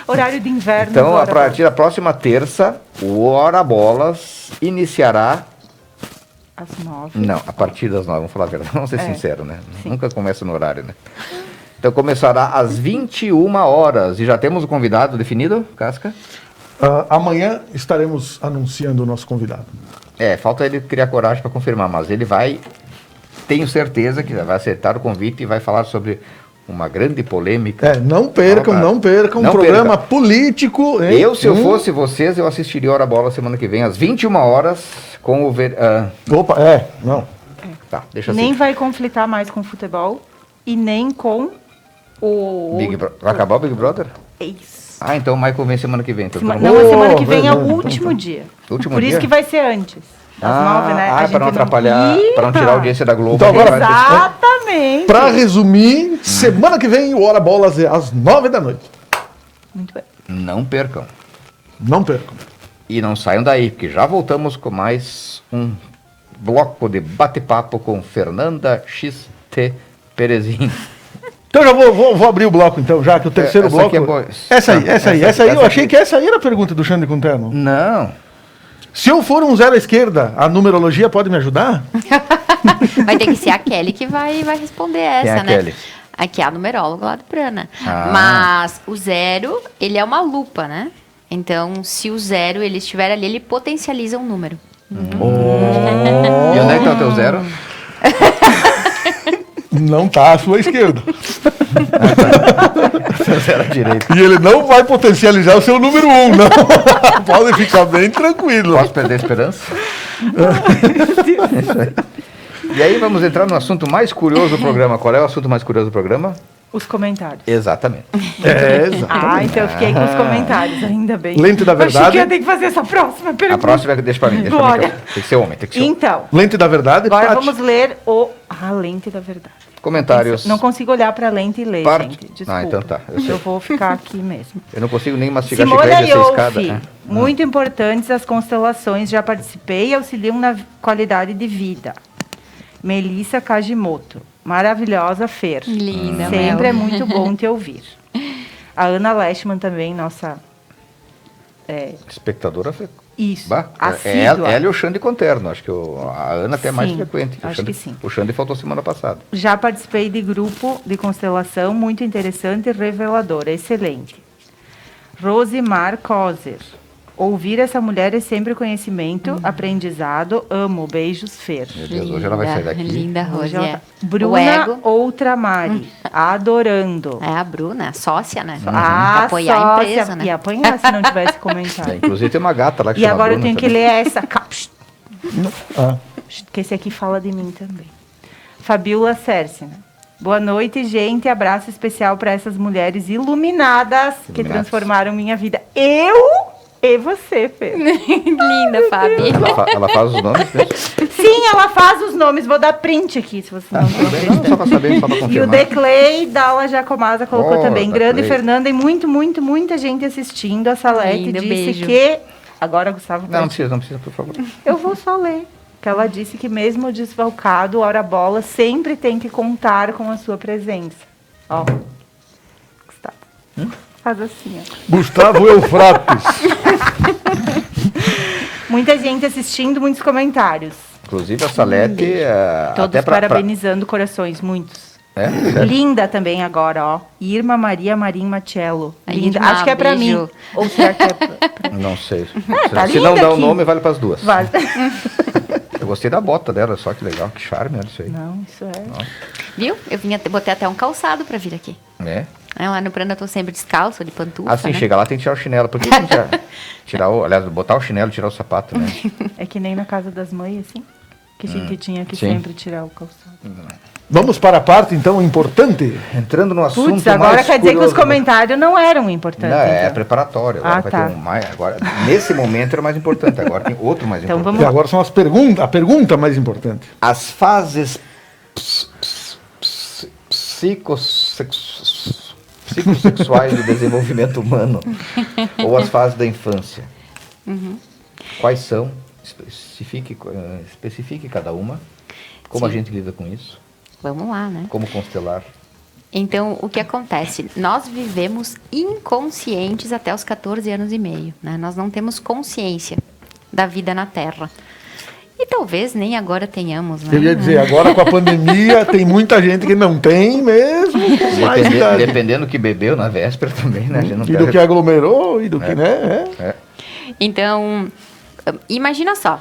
Horário de inverno. Então, a Hora partir da próxima terça, o Hora Bolas iniciará. Às 9. Não, a partir das 9, vamos falar a verdade, vamos ser sinceros, né? Sim. Nunca começa no horário, né? Então começará às 21 horas. E já temos o convidado definido, Casca? Amanhã estaremos anunciando o nosso convidado. Falta ele criar coragem para confirmar, mas ele vai, tenho certeza que vai acertar o convite e vai falar sobre uma grande polêmica. Não percam Não um perca. programa político. Hein? Se eu fosse vocês, eu assistiria Hora Bola semana que vem, às 21 horas, com o... Opa, não. Tá, deixa assim. Nem vai conflitar mais com o futebol e nem com o... Vai acabar o Big Brother? É isso. Então o Michael vem semana que vem. Então, Não, todo mundo- a semana que vem é o verdade. último dia. Último Por dia? isso que vai ser antes. Às 9, né? A gente para não atrapalhar, Ih, para não tirar a audiência da Globo. Então agora- vai ter- Exatamente. Pra resumir, semana que vem o Hora Bolas é às 9 da noite. Muito bem. Não percam. Não percam. E não saiam daí, porque já voltamos com mais um bloco de bate-papo com Fernanda XT Perezin. Então já vou abrir o bloco então, já que o terceiro essa bloco... aqui é boa. Essa aí, eu achei aqui. que essa aí era a pergunta do Xande com terno. Não. Se eu for um 0 à esquerda, a numerologia pode me ajudar? Vai ter que ser a Kelly que vai responder essa, Quem é a né? Kelly? Aqui é a numeróloga lá do Prana. Ah. Mas o 0, ele é uma lupa, né? Então, se o 0 ele estiver ali, ele potencializa um número. E onde é que tá o teu 0? Não tá à sua esquerda. Teu 0 à direita. E ele não vai potencializar o seu número 1, não. Pode ficar bem tranquilo. Posso perder a esperança? E aí vamos entrar no assunto mais curioso do programa. Qual é o assunto mais curioso do programa? Os comentários. Exatamente. Exatamente. Então eu fiquei com os comentários, ainda bem. Lente da Achei verdade. que eu tenho que fazer essa próxima pergunta. A próxima deixa pra mim. Bora. Tem que ser homem, tem que ser homem. Então, Lente da verdade, agora Paty. vamos ler a lente da verdade. Comentários. Não consigo olhar para a lente e ler, Parte- gente. Desculpa. então tá, eu sei. vou ficar aqui mesmo. Eu não consigo nem mastigar Simona chiclete dessa escada. Ioffe, né? muito importantes as constelações, já participei e auxiliam na qualidade de vida. Melissa Kajimoto, maravilhosa Fer. Linda, Sempre Mel. é muito bom te ouvir. A Ana Leschman também, nossa... Espectadora foi. Isso, Bah, assídua. ela e o Xande Conterno. Acho que a Ana até é mais Sim, frequente. O acho Xande, que sim. O Xande faltou semana passada. Já participei de grupo de constelação, muito interessante e revelador, excelente. Rosimar Kozer. Ouvir essa mulher é sempre conhecimento, aprendizado, amo, beijos, Fer. Meu Deus, hoje ela vai sair daqui. Linda, Hoje Rose. ela É. tá- O Bruna ego. Outra Mari, adorando. É a Bruna, sócia, né? Ah, Apoiar a sócia. empresa, né? E apanhar se não tivesse comentário. Inclusive tem uma gata lá que E chama agora eu Bruna tenho que também. ler essa. Ah. Que esse aqui fala de mim também. Fabiola Cércina. Boa noite, gente. Abraço especial para essas mulheres iluminadas que Iluminadas. transformaram minha vida. Eu e você, Fê. Linda, Fabi. Ela faz os nomes mesmo? Sim, ela faz os nomes. Vou dar print aqui, se você não Tudo bem, não, só pra saber, só pra E o confirmar. Declay Dalla Jacomasa colocou Oh, também. Grande Declay. Fernanda e muita gente assistindo. A Salete Lindo, disse beijo. que... Agora, Gustavo, Não precisa, por favor. eu vou só ler. Que ela disse que mesmo desfalcado, Hora Bola sempre tem que contar com a sua presença. Ó. Gustavo. Faz assim, ó. Gustavo Eufrates. Muita gente assistindo, muitos comentários. Inclusive a Salete... Todos até parabenizando corações, muitos. É? Sério? Linda também agora, ó. Irma Maria Marim Machello. Linda. Irma, Acho que é pra beijo. mim. Ou será que é pra... Não sei. tá Se não linda dá o aqui. nome, vale pras duas. Vale. Eu gostei da bota dela, só que legal. Que charme, olha isso aí. Não, isso é... Viu? Eu botei até um calçado pra vir aqui. É? Lá no Prana eu tô sempre descalço, de pantufa, Assim, né? chega lá, tem que tirar o chinelo. Por que tem que aliás, botar o chinelo e tirar o sapato, né? É que nem na casa das mães, assim, que a gente tinha que sim. sempre tirar o calçado. Vamos para a parte, então, importante. Entrando no assunto Putz, agora mais quer dizer que os curioso, comentários não eram importantes. Não, é então. preparatório. Agora Ah, vai tá. ter um mais. Agora, nesse momento era o mais importante, agora tem outro mais Então importante. E agora são as perguntas, a pergunta mais importante. As fases psicossexuais do desenvolvimento humano, ou as fases da infância. Quais são? Especifique cada uma. Como a gente lida com isso? Vamos lá, né? Como constelar? Então, o que acontece? Nós vivemos inconscientes até os 14 anos e meio, né? Nós não temos consciência da vida na Terra. E talvez nem agora tenhamos, né? Eu ia dizer, agora com a pandemia, tem muita gente que não tem mesmo. Mais idade. Dependendo do que bebeu na véspera também, né? A gente não E do pega- que aglomerou, e do que, né? É. Então, imagina só.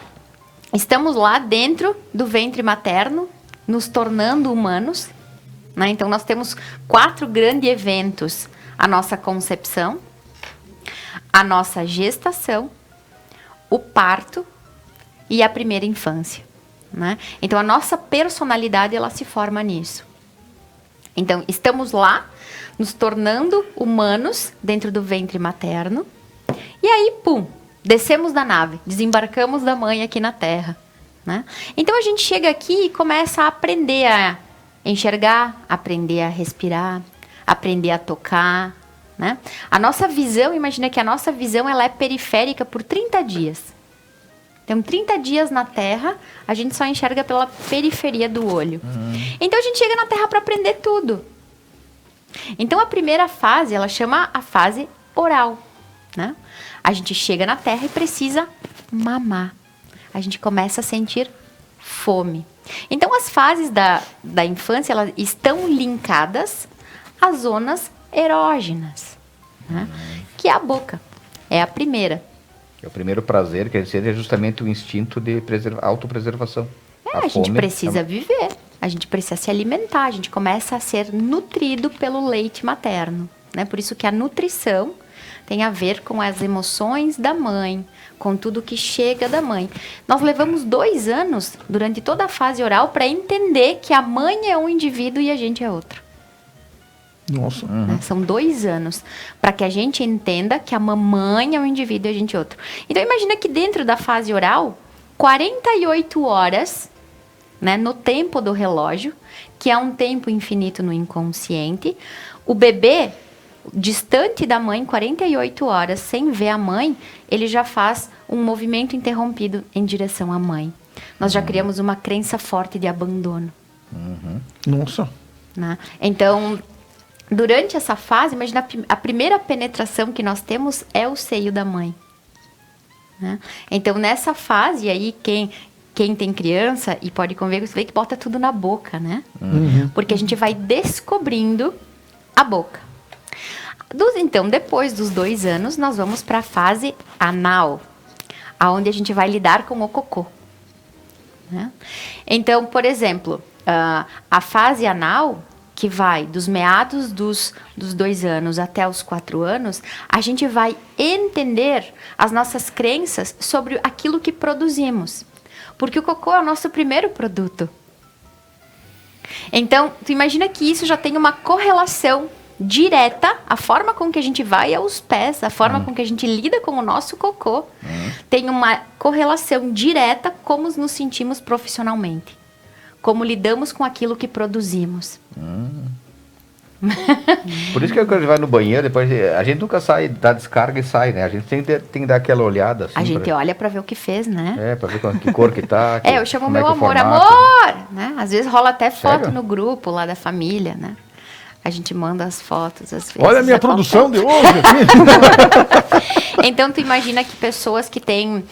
Estamos lá dentro do ventre materno, nos tornando humanos, né? Então, nós temos 4 grandes eventos. A nossa concepção, a nossa gestação, o parto e a primeira infância, né? Então, a nossa personalidade, ela se forma nisso. Então, estamos lá, nos tornando humanos dentro do ventre materno. E aí, pum, descemos da nave, desembarcamos da mãe aqui na Terra, né? Então, a gente chega aqui e começa a aprender a enxergar, aprender a respirar, aprender a tocar, né? A nossa visão, imagina que a nossa visão, ela é periférica por 30 dias. Então, 30 dias na Terra, a gente só enxerga pela periferia do olho. Então, a gente chega na Terra para aprender tudo. Então, a primeira fase, ela chama a fase oral, né? A gente chega na Terra e precisa mamar. A gente começa a sentir fome. Então, as fases da infância, elas estão linkadas às zonas erógenas, né? Que é a boca. É a primeira. O primeiro prazer que a gente sente é justamente o instinto de autopreservação. A gente fome precisa viver, a gente precisa se alimentar, a gente começa a ser nutrido pelo leite materno, né? Por isso que a nutrição tem a ver com as emoções da mãe, com tudo que chega da mãe. Nós levamos 2 anos, durante toda a fase oral, para entender que a mãe é um indivíduo e a gente é outro. Nossa. Né? São 2 anos para que a gente entenda que a mamãe é um indivíduo e a gente é outro. Então, imagina que dentro da fase oral, 48 horas, né, no tempo do relógio, que é um tempo infinito no inconsciente, o bebê, distante da mãe, 48 horas, sem ver a mãe, ele já faz um movimento interrompido em direção à mãe. Nós já criamos uma crença forte de abandono. Nossa. Né? Então, durante essa fase, imagina a primeira penetração que nós temos é o seio da mãe. Né? Então, nessa fase aí, quem tem criança e pode conviver, você vê que bota tudo na boca, né? Porque a gente vai descobrindo a boca. Então, depois dos 2 anos, nós vamos para a fase anal, aonde a gente vai lidar com o cocô. Né? Então, por exemplo, a fase anal, que vai dos meados dos 2 anos até os 4 anos, a gente vai entender as nossas crenças sobre aquilo que produzimos. Porque o cocô é o nosso primeiro produto. Então, tu imagina que isso já tem uma correlação direta, a forma com que a gente vai aos pés, a forma com que a gente lida com o nosso cocô, tem uma correlação direta como nos sentimos profissionalmente. Como lidamos com aquilo que produzimos. Por isso que quando a gente vai no banheiro, depois a gente nunca sai, dá descarga e sai, né? A gente tem que dar aquela olhada assim. A gente olha para ver o que fez, né? Pra ver que cor que tá. Eu chamo como é meu que é o amor, formato. amor! Né? Às vezes rola até foto Sério? no grupo lá da família, né? A gente manda as fotos, às vezes. Olha a minha acontece. produção de hoje aqui. Então, tu imagina que pessoas que têm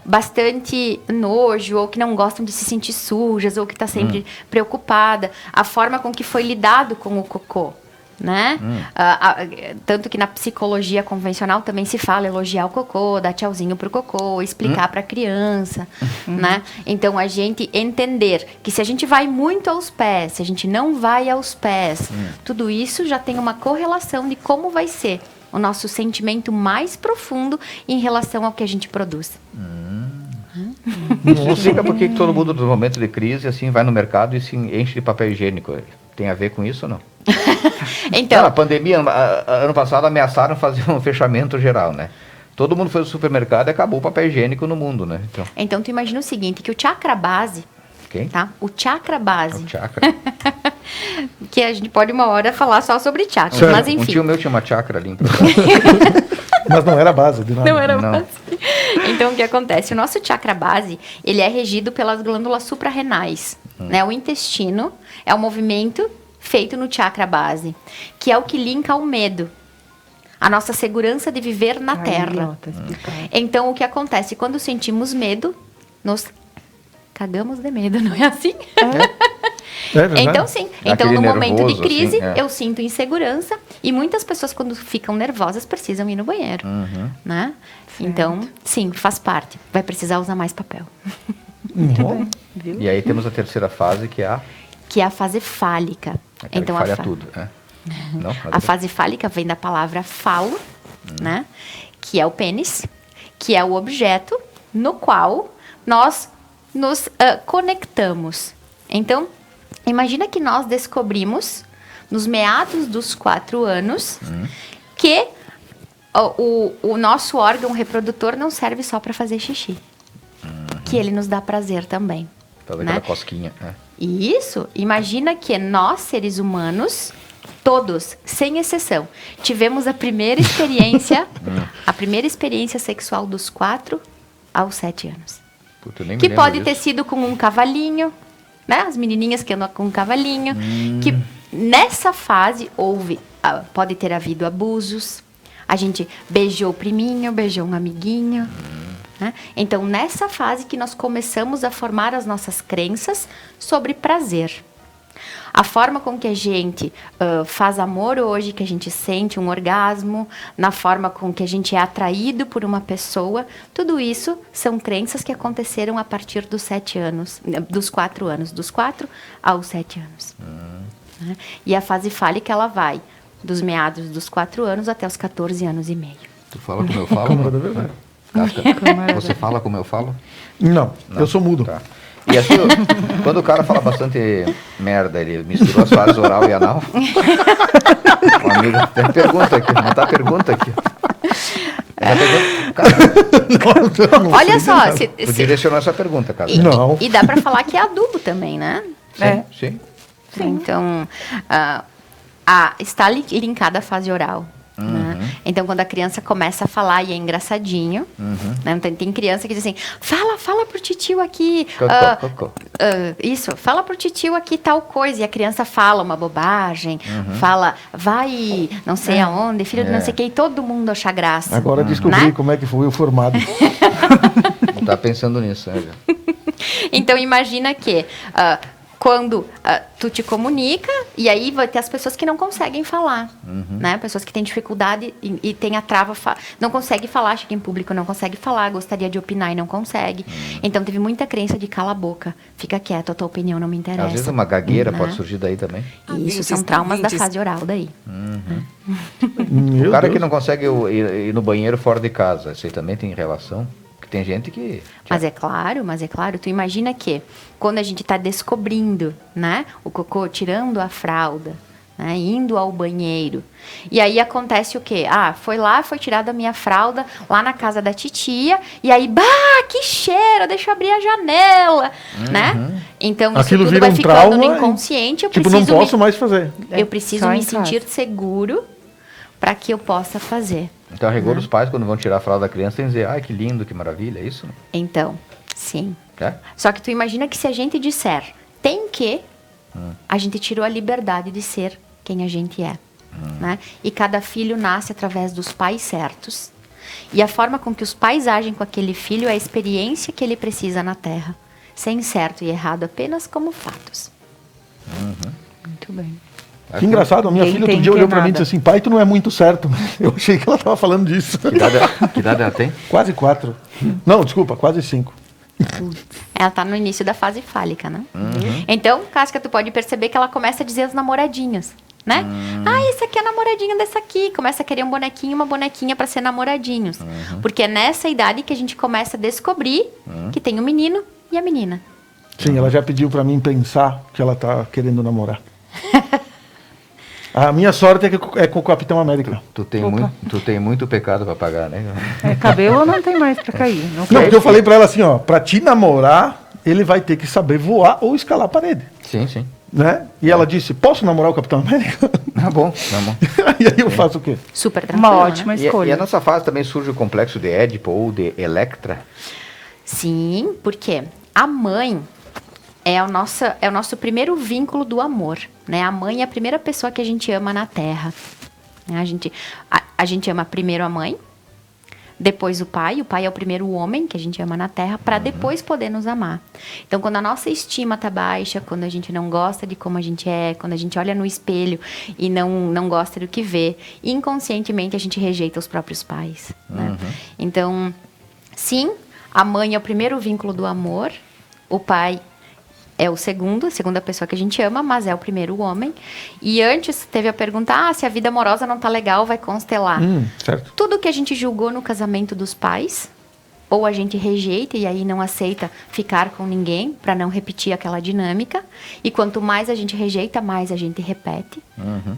bastante nojo, ou que não gostam de se sentir sujas, ou que tá sempre preocupada, a forma com que foi lidado com o cocô, né? Tanto que na psicologia convencional também se fala elogiar o cocô, dar tchauzinho pro cocô, explicar pra criança, né? Então, a gente entender que se a gente vai muito aos pés, se a gente não vai aos pés, tudo isso já tem uma correlação de como vai ser o nosso sentimento mais profundo em relação ao que a gente produz. Isso explica por que todo mundo, nos momentos de crise, assim, vai no mercado e se enche de papel higiênico. Tem a ver com isso ou não? Então, A pandemia, ano passado, ameaçaram fazer um fechamento geral, né? Todo mundo foi ao supermercado e acabou o papel higiênico no mundo, né? então tu imagina o seguinte, que o chakra base, Quem? tá? O chakra base, O chakra. que a gente pode uma hora falar só sobre chakra, Certo. mas Um enfim. tio meu tinha uma chakra ali em Mas não era a base de nada. Não era Não. base. Então, o que acontece? O nosso chakra base, ele é regido pelas glândulas suprarrenais, né? O intestino é o movimento feito no chakra base, que é o que linka ao medo, a nossa segurança de viver na Terra. Tá explicado. Então, o que acontece? Quando sentimos medo, nos cagamos de medo, não é assim? É verdade? Então, sim. É Então, aquele no momento de nervoso, crise, assim, eu sinto insegurança. E muitas pessoas, quando ficam nervosas, precisam ir no banheiro. Né? Então, sim, faz parte. Vai precisar usar mais papel. Uhum. Viu? E aí temos a terceira fase, que é a... Que é a fase fálica. Aquela Então, que falha fa- tudo, né? Não? A fase fálica vem da palavra falo, né? Que é o pênis, que é o objeto no qual nós nos conectamos. Então, imagina que nós descobrimos, nos meados dos 4 anos, que o nosso órgão reprodutor não serve só para fazer xixi. Que ele nos dá prazer também. Fazer né? aquela cosquinha, né? E isso, imagina que nós, seres humanos, todos, sem exceção, tivemos a primeira experiência sexual dos 4 aos 7 anos. Puta, eu nem me Que lembro pode ter disso. sido com um cavalinho, né? As menininhas que andam com um cavalinho. Que nessa fase pode ter havido abusos. A gente beijou o priminho, beijou um amiguinho. Né? Então, nessa fase que nós começamos a formar as nossas crenças sobre prazer. A forma com que a gente faz amor hoje, que a gente sente um orgasmo, na forma com que a gente é atraído por uma pessoa, tudo isso são crenças que aconteceram a partir dos 7 anos, dos 4 anos, dos 4 aos 7 anos. Né? E a fase fálica, ela vai dos meados dos 4 anos até os 14 anos e meio. Tu fala como eu falo? Câmara da verdade. Casca? Você fala como eu falo? Não, eu sou mudo. Tá. E assim, quando o cara fala bastante merda, ele misturou as fases oral e anal. Um amigo tem pergunta aqui, montar pergunta aqui. Olha só, Tu direcionou essa pergunta, cara. Não. e dá pra falar que é adubo também, né? Sim. Então, está linkada à fase oral. Né? Então, quando a criança começa a falar e é engraçadinho, né? Tem criança que diz assim, fala pro titio aqui, isso, fala pro titio aqui tal coisa, e a criança fala uma bobagem, fala, vai não sei aonde, filho de não sei quem, e todo mundo acha graça. Agora descobri Né? como é que foi o formado. Não tá pensando nisso, né? Então, imagina que quando tu te comunica, e aí vai ter as pessoas que não conseguem falar, né? Pessoas que têm dificuldade e têm a trava, não consegue falar, chega em público, não consegue falar, gostaria de opinar e não consegue. Então, teve muita crença de cala a boca, fica quieto, a tua opinião não me interessa. Às vezes uma gagueira Né? pode surgir daí também. E isso são traumas da fase oral daí. Meu O cara Deus. que não consegue ir no banheiro fora de casa, isso aí também tem relação? Porque tem gente que... Mas é claro, tu imagina que quando a gente está descobrindo, né, o cocô, tirando a fralda, né, indo ao banheiro, e aí acontece o quê? Foi tirada a minha fralda lá na casa da titia, e aí, que cheiro, deixa eu abrir a janela, né? Então, isso Aquilo tudo vira vai um ficando trauma no e, inconsciente, eu Tipo, preciso não posso mais fazer. eu preciso Só me em casa. sentir seguro para que eu possa fazer. Então, a rigor, os pais, quando vão tirar a fralda da criança, tem que dizer, ai, que lindo, que maravilha, é isso? Então, sim. É? Só que tu imagina que se a gente disser tem que, a gente tirou a liberdade de ser quem a gente é. Né? E cada filho nasce através dos pais certos. E a forma com que os pais agem com aquele filho é a experiência que ele precisa na Terra. Sem certo e errado, apenas como fatos. Muito bem. Que engraçado, a minha Quem filha tem outro dia que é olhou pra mim e nada. disse assim, pai, tu não é muito certo. Eu achei que ela estava falando disso. Que idade ela tem? Quase 4. Não, desculpa, quase 5. Ela tá no início da fase fálica, né? Então, Casca, tu pode perceber que ela começa a dizer os namoradinhos, né? Ah, esse aqui é namoradinho dessa aqui. Começa a querer um bonequinho e uma bonequinha pra ser namoradinhos. Porque é nessa idade que a gente começa a descobrir que tem o menino e a menina. Sim, ela já pediu pra mim pensar que ela tá querendo namorar. A minha sorte é com o Capitão América. Tu tem muito pecado pra pagar, né? Cabelo não tem mais pra cair. Não Não, cresce. porque eu falei pra ela assim, ó, pra te namorar, ele vai ter que saber voar ou escalar a parede, Sim. né? E ela disse, posso namorar o Capitão América? Tá bom. E aí eu faço o quê? Super tranquilo, Uma né? ótima E escolha. nessa fase também surge o complexo de Édipo ou de Electra? Sim, porque a mãe é o nosso primeiro vínculo do amor, né? A mãe é a primeira pessoa que a gente ama na Terra. A gente ama primeiro a mãe, depois o pai é o primeiro homem que a gente ama na Terra, para depois poder nos amar. Então, quando a nossa estima tá baixa, quando a gente não gosta de como a gente é, quando a gente olha no espelho e não gosta do que vê, inconscientemente a gente rejeita os próprios pais, né? Então, sim, a mãe é o primeiro vínculo do amor, o pai é a segunda pessoa que a gente ama, mas é o primeiro homem. E antes teve a pergunta, se a vida amorosa não tá legal, vai constelar. Certo. Tudo que a gente julgou no casamento dos pais, ou a gente rejeita e aí não aceita ficar com ninguém para não repetir aquela dinâmica. E quanto mais a gente rejeita, mais a gente repete.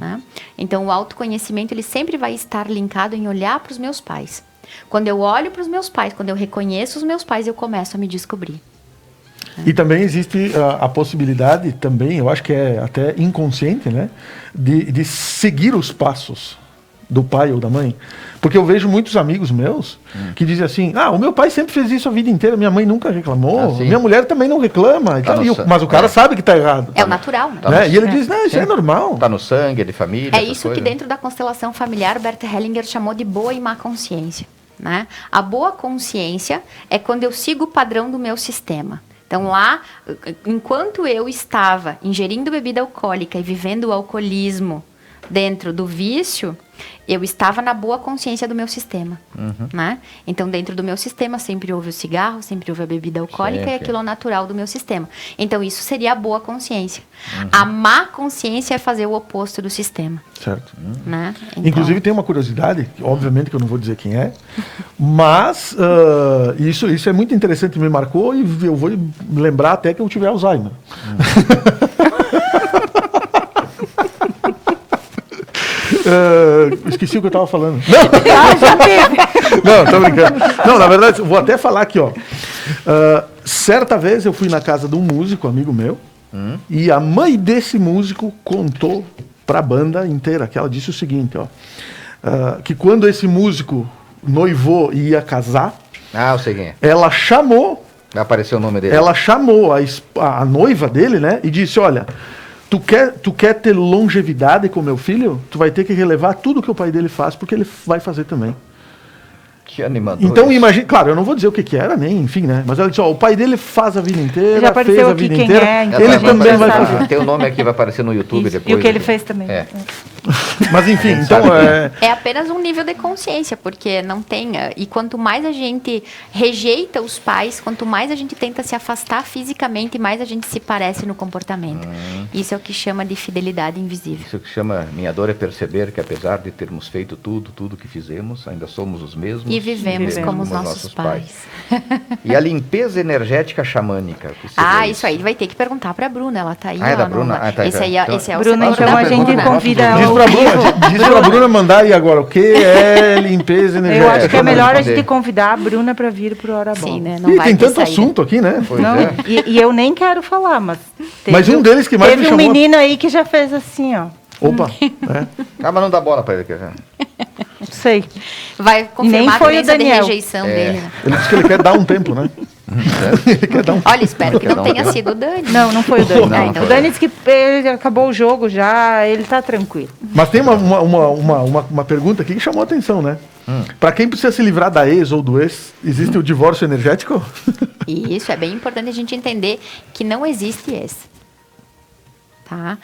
Né? Então, o autoconhecimento ele sempre vai estar linkado em olhar para os meus pais. Quando eu olho para os meus pais, quando eu reconheço os meus pais, eu começo a me descobrir. E também existe a possibilidade, também, eu acho que é até inconsciente, né? De seguir os passos do pai ou da mãe. Porque eu vejo muitos amigos meus que dizem assim, o meu pai sempre fez isso a vida inteira, minha mãe nunca reclamou, minha mulher também não reclama. E tal. Mas o cara sabe que está errado. É o natural, né? Né? E ele diz, isso é normal. Tá no sangue, é de família. É isso que dentro da constelação familiar, Bert Hellinger chamou de boa e má consciência. Né? A boa consciência é quando eu sigo o padrão do meu sistema. Então, lá, enquanto eu estava ingerindo bebida alcoólica e vivendo o alcoolismo dentro do vício, eu estava na boa consciência do meu sistema, né? Então, dentro do meu sistema, sempre houve o cigarro, sempre houve a bebida alcoólica e aquilo é o natural do meu sistema. Então, isso seria a boa consciência. A má consciência é fazer o oposto do sistema. Certo. Né? Então, Inclusive, tem uma curiosidade, obviamente que eu não vou dizer quem é, mas isso é muito interessante, me marcou e eu vou lembrar até que eu tiver Alzheimer. Esqueci o que eu estava falando. Não, tô brincando. Não, na verdade, vou até falar aqui, ó. Certa vez eu fui na casa de um músico, amigo meu, e a mãe desse músico contou para a banda inteira, que ela disse o seguinte, ó, que quando esse músico noivou e ia casar, eu sei quem é. ela chamou, Vai aparecer o nome dele. ela chamou a noiva dele, né, e disse, olha, tu quer ter longevidade com meu filho? Tu vai ter que relevar tudo que o pai dele faz, porque ele vai fazer também. Que animador. Então, imagina, claro, eu não vou dizer o que era, nem, enfim, né? Mas ela disse, o pai dele faz a vida inteira, Já apareceu fez a aqui vida quem inteira, é, então ele a gente também já vai sabe. fazer. Tem o nome aqui, vai aparecer no YouTube Isso. depois. E o que ele fez também. Mas enfim, então sabe é apenas um nível de consciência, porque não tem. E quanto mais a gente rejeita os pais, quanto mais a gente tenta se afastar fisicamente, mais a gente se parece no comportamento. Isso é o que chama de fidelidade invisível. Isso que chama, minha dor é perceber que apesar de termos feito tudo que fizemos, ainda somos os mesmos. E vivemos como os nossos pais. E a limpeza energética xamânica. O que seria Isso aí vai ter que perguntar para a Bruna, ela tá aí. É da ó, Bruna? no- esse aí Então, esse é o Bruna, setor então da a gente Bruna. convida Diz pra Bruna mandar aí agora o que é limpeza energética. Eu acho que é melhor a responder. gente convidar a Bruna para vir pro Hora Bola. Sim, né? Não Ih, vai tem ter tanto saída. assunto aqui, né? Pois Não, é. e eu nem quero falar, mas Mas um deles que mais me teve um chamou... menino aí que já fez assim, ó. Opa, Mas não dá bola pra ele, quer ver? Não sei. Vai confirmar a foi o crença de Daniel. rejeição dele, né? ele disse que ele quer dar um tempo, né? Ele quer dar um Olha, espero que não Não, tenha não. sido o Dani. Não foi o Dani. Não, Então, foi. o Dani disse que ele acabou o jogo já, ele tá tranquilo. Mas tem uma pergunta aqui que chamou a atenção, né? Para quem precisa se livrar da ex ou do ex, existe o divórcio energético? E isso é bem importante a gente entender que não existe esse. tá?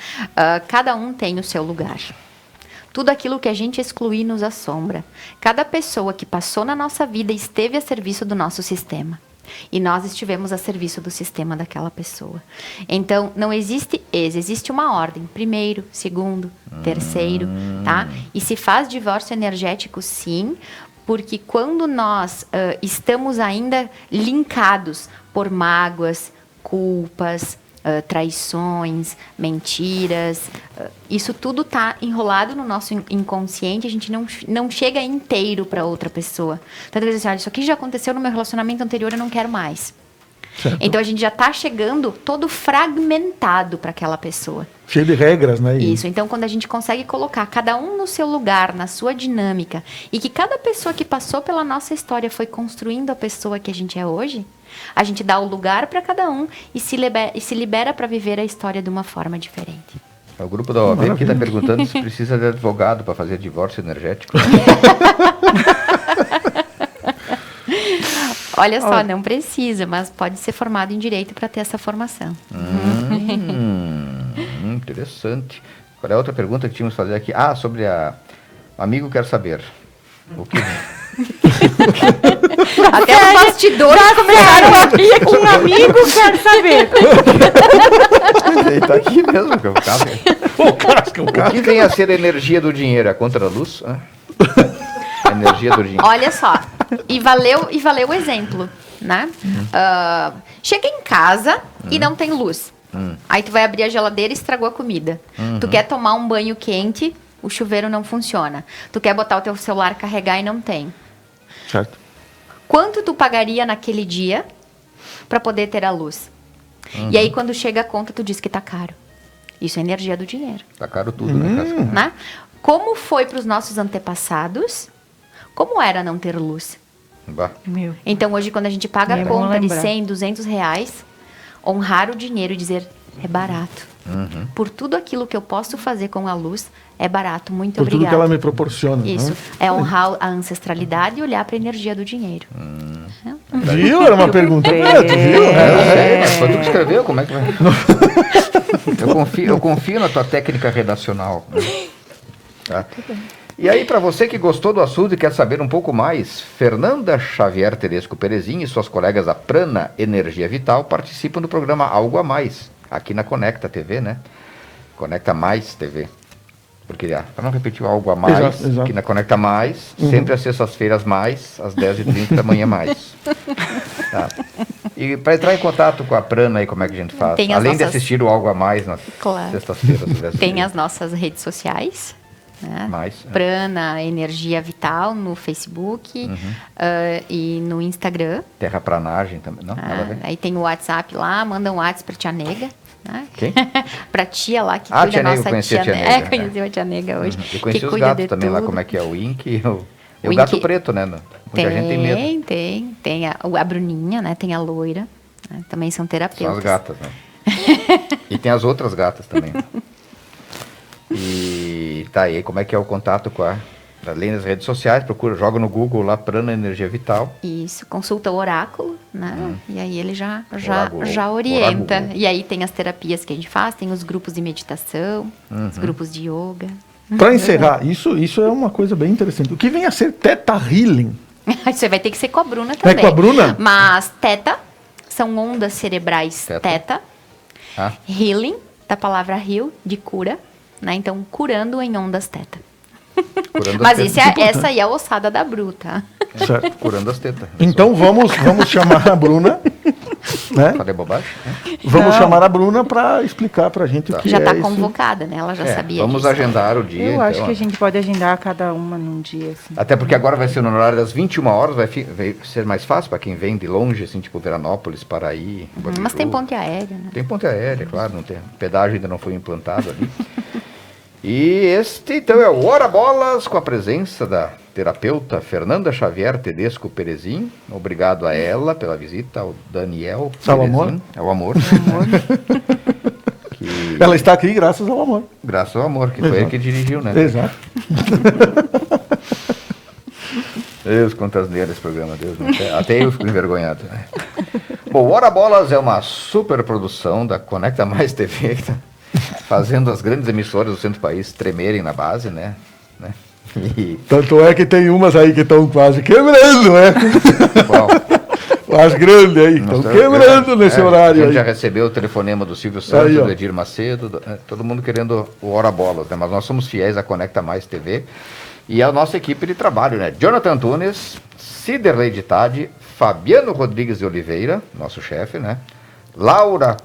Cada um tem o seu lugar. Tudo aquilo que a gente excluir nos assombra. Cada pessoa que passou na nossa vida esteve a serviço do nosso sistema. E nós estivemos a serviço do sistema daquela pessoa. Então, não existe existe uma ordem. Primeiro, segundo, terceiro, tá? E se faz divórcio energético, sim, porque quando nós estamos ainda linkados por mágoas, culpas, traições, mentiras, isso tudo está enrolado no nosso inconsciente, a gente não chega inteiro para outra pessoa. Então, às vezes, olha, isso aqui já aconteceu no meu relacionamento anterior, eu não quero mais. Certo. Então, a gente já está chegando todo fragmentado para aquela pessoa. Cheio de regras, né? Isso, então quando a gente consegue colocar cada um no seu lugar, na sua dinâmica, e que cada pessoa que passou pela nossa história foi construindo a pessoa que a gente é hoje, a gente dá o lugar para cada um e se libera para viver a história de uma forma diferente. O grupo da OAB aqui está perguntando se precisa de advogado para fazer divórcio energético. Olha só, não precisa, mas pode ser formado em direito para ter essa formação. Interessante. Qual é a outra pergunta que tínhamos que fazer aqui? Sobre amigo quer saber. O que... Até os bastidores começaram a rir com um amigo quer saber. Ele tá aqui mesmo, o que vem a ser a energia do dinheiro? A conta da luz? A energia do dinheiro. Olha só, e valeu o exemplo, né? Chega em casa e não tem luz. Aí tu vai abrir a geladeira e estragou a comida. Tu quer tomar um banho quente, o chuveiro não funciona. Tu quer botar o teu celular carregar e não tem. Certo. Quanto tu pagaria naquele dia para poder ter a luz? E aí quando chega a conta tu diz que tá caro. Isso é energia do dinheiro. Tá caro tudo, né? Como foi para os nossos antepassados? Como era não ter luz? Então hoje quando a gente paga a conta de 100, 200 reais, honrar o dinheiro e dizer, é barato. Por tudo aquilo que eu posso fazer com a luz, é barato. Muito obrigada. Por tudo que ela me proporciona. Isso. Né? É honrar a ancestralidade e olhar para a energia do dinheiro. Viu? Era uma pergunta. Viu? Mas foi tu que escreveu, como é que vai? Eu confio na tua técnica redacional. Tá? E aí, para você que gostou do assunto e quer saber um pouco mais, Fernanda Xavier Tedesco Perezin e suas colegas da Prana Energia Vital participam do programa Algo a Mais, aqui na Conecta TV, né? Conecta Mais TV. Porque, para não repetir o Algo a Mais, exato. Aqui na Conecta Mais, sempre às sextas-feiras mais, às 10h30 da manhã mais. Tá. E para entrar em contato com a Prana aí, como é que a gente faz? Além de assistir o Algo a Mais nas sextas-feiras. Tem as nossas redes sociais. Né? Prana Energia Vital no Facebook e no Instagram. Terraplanagem também, não? Aí tem o WhatsApp lá, manda um WhatsApp pra tia Nega. Né? Quem? Pra tia lá que cuida da nossa tia Nega. Conheceu a tia Nega hoje. Eu conheci os gatos também lá, como é que é? O Ink e o gato preto, né? Muita gente tem medo. Tem a Bruninha, né? Tem a loira. Né? Também são terapeutas. São as gatas, né? tem as outras gatas também. E tá aí, como é que é o contato com além das redes sociais, joga no Google lá, Prana Energia Vital. Isso, consulta o oráculo, né? E aí ele já orienta. Oráculo. E aí tem as terapias que a gente faz, tem os grupos de meditação, os grupos de yoga. Para encerrar, isso é uma coisa bem interessante. O que vem a ser Theta Healing? Você vai ter que ser com a Bruna também. É com a Bruna? Mas Theta são ondas cerebrais Theta. Healing, da palavra heal, de cura. Né? Então, curando em ondas Theta. Mas essa aí é a ossada da Bru, tá? Certo. Curando as tetas. Então vamos chamar a Bruna. Né? Falei bobagem? Vamos chamar a Bruna para explicar para a gente o que já é. Já está convocada, né? Ela já sabia vamos disso. agendar o dia. Eu acho que a gente pode agendar cada uma num dia. Assim. Até porque agora vai ser no horário das 21 horas, vai ser mais fácil para quem vem de longe, assim, tipo Veranópolis, Paraí. Mas tem ponte aérea, né? Tem ponte aérea, claro, não tem. Pedágio ainda não foi implantado ali. E então é o Ora Bolas, com a presença da terapeuta Fernanda Xavier Tedesco Perezin. Obrigado a ela pela visita, ao Daniel Perezin. Ao amor. Ela está aqui graças ao amor. Graças ao amor, que foi ele que dirigiu, né? Exato. Deus, quantas neiras esse programa, Deus. Até eu fico envergonhado. Né? Bom, Ora Bolas é uma super produção da Conecta Mais TV. fazendo as grandes emissoras do centro do país tremerem na base, né? E... Tanto é que tem umas aí que estão quase quebrando, né? Bom, As grandes aí, estão quebrando nesse horário a gente aí. já recebeu o telefonema do Silvio Santos, Aí, ó. do Edir Macedo, todo mundo querendo o Hora Bolas, né? Mas nós somos fiéis à Conecta Mais TV e a nossa equipe de trabalho, né? Jonathan Antunes, Ciderley de Tade, Fabiano Rodrigues de Oliveira, nosso chefe, né? Laura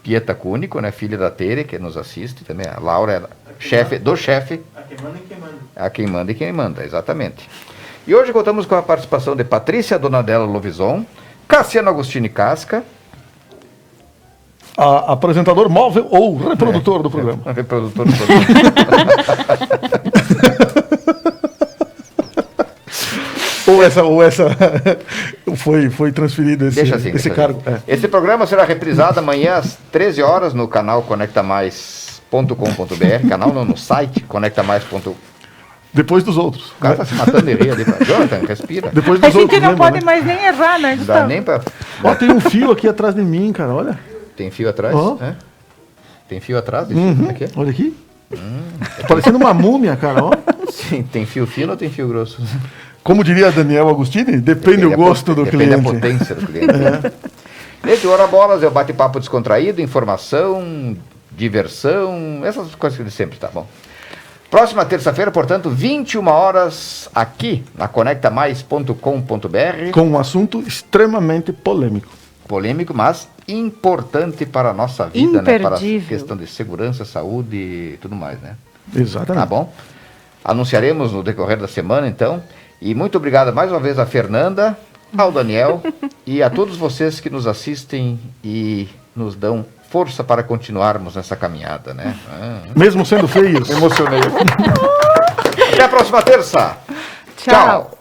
Pieta Cúnico, né? Filha da Tere, que nos assiste também. A Laura é chefe do chefe. A quem manda e quem manda. A quem manda e quem manda, exatamente. E hoje contamos com a participação de Patrícia Donadella Lovison, Cassiano Agostini Casca, Apresentador móvel ou reprodutor do programa. Reprodutor do programa. Ou essa foi transferido esse, Deixa assim, esse deixa cargo. assim. Esse programa será reprisado amanhã às 13 horas no canal conectamais.com.br, canal não, no site conectamais.com. Depois dos outros. O cara tá se matando de rir ali. Jonathan, respira. Depois A dos gente outros, não lembra, pode né? mais nem errar, né, Não dá Gustavo? nem pra... Ó, tem um fio aqui atrás de mim, cara, olha. Tem fio atrás? Ó. É? Tem fio atrás? Uhum. Aqui? Olha aqui. Tá parecendo uma múmia, cara, ó. Sim, tem fio fino ou tem fio grosso? Como diria Daniel Agostini, depende do gosto do Depende cliente. da potência do cliente. Esse Hora Bolas é o bate-papo descontraído, informação, diversão, essas coisas de sempre, tá bom? Próxima terça-feira, portanto, 21 horas, aqui na conectamais.com.br. Com um assunto extremamente polêmico. Polêmico, mas importante para a nossa vida, né? Para a Imperdível. questão de segurança, saúde e tudo mais, né? Exatamente. Tá bom? Anunciaremos no decorrer da semana, então. E muito obrigado mais uma vez a Fernanda, ao Daniel e a todos vocês que nos assistem e nos dão força para continuarmos nessa caminhada, né? Mesmo sendo feios. Emocionei. Até a próxima terça. Tchau.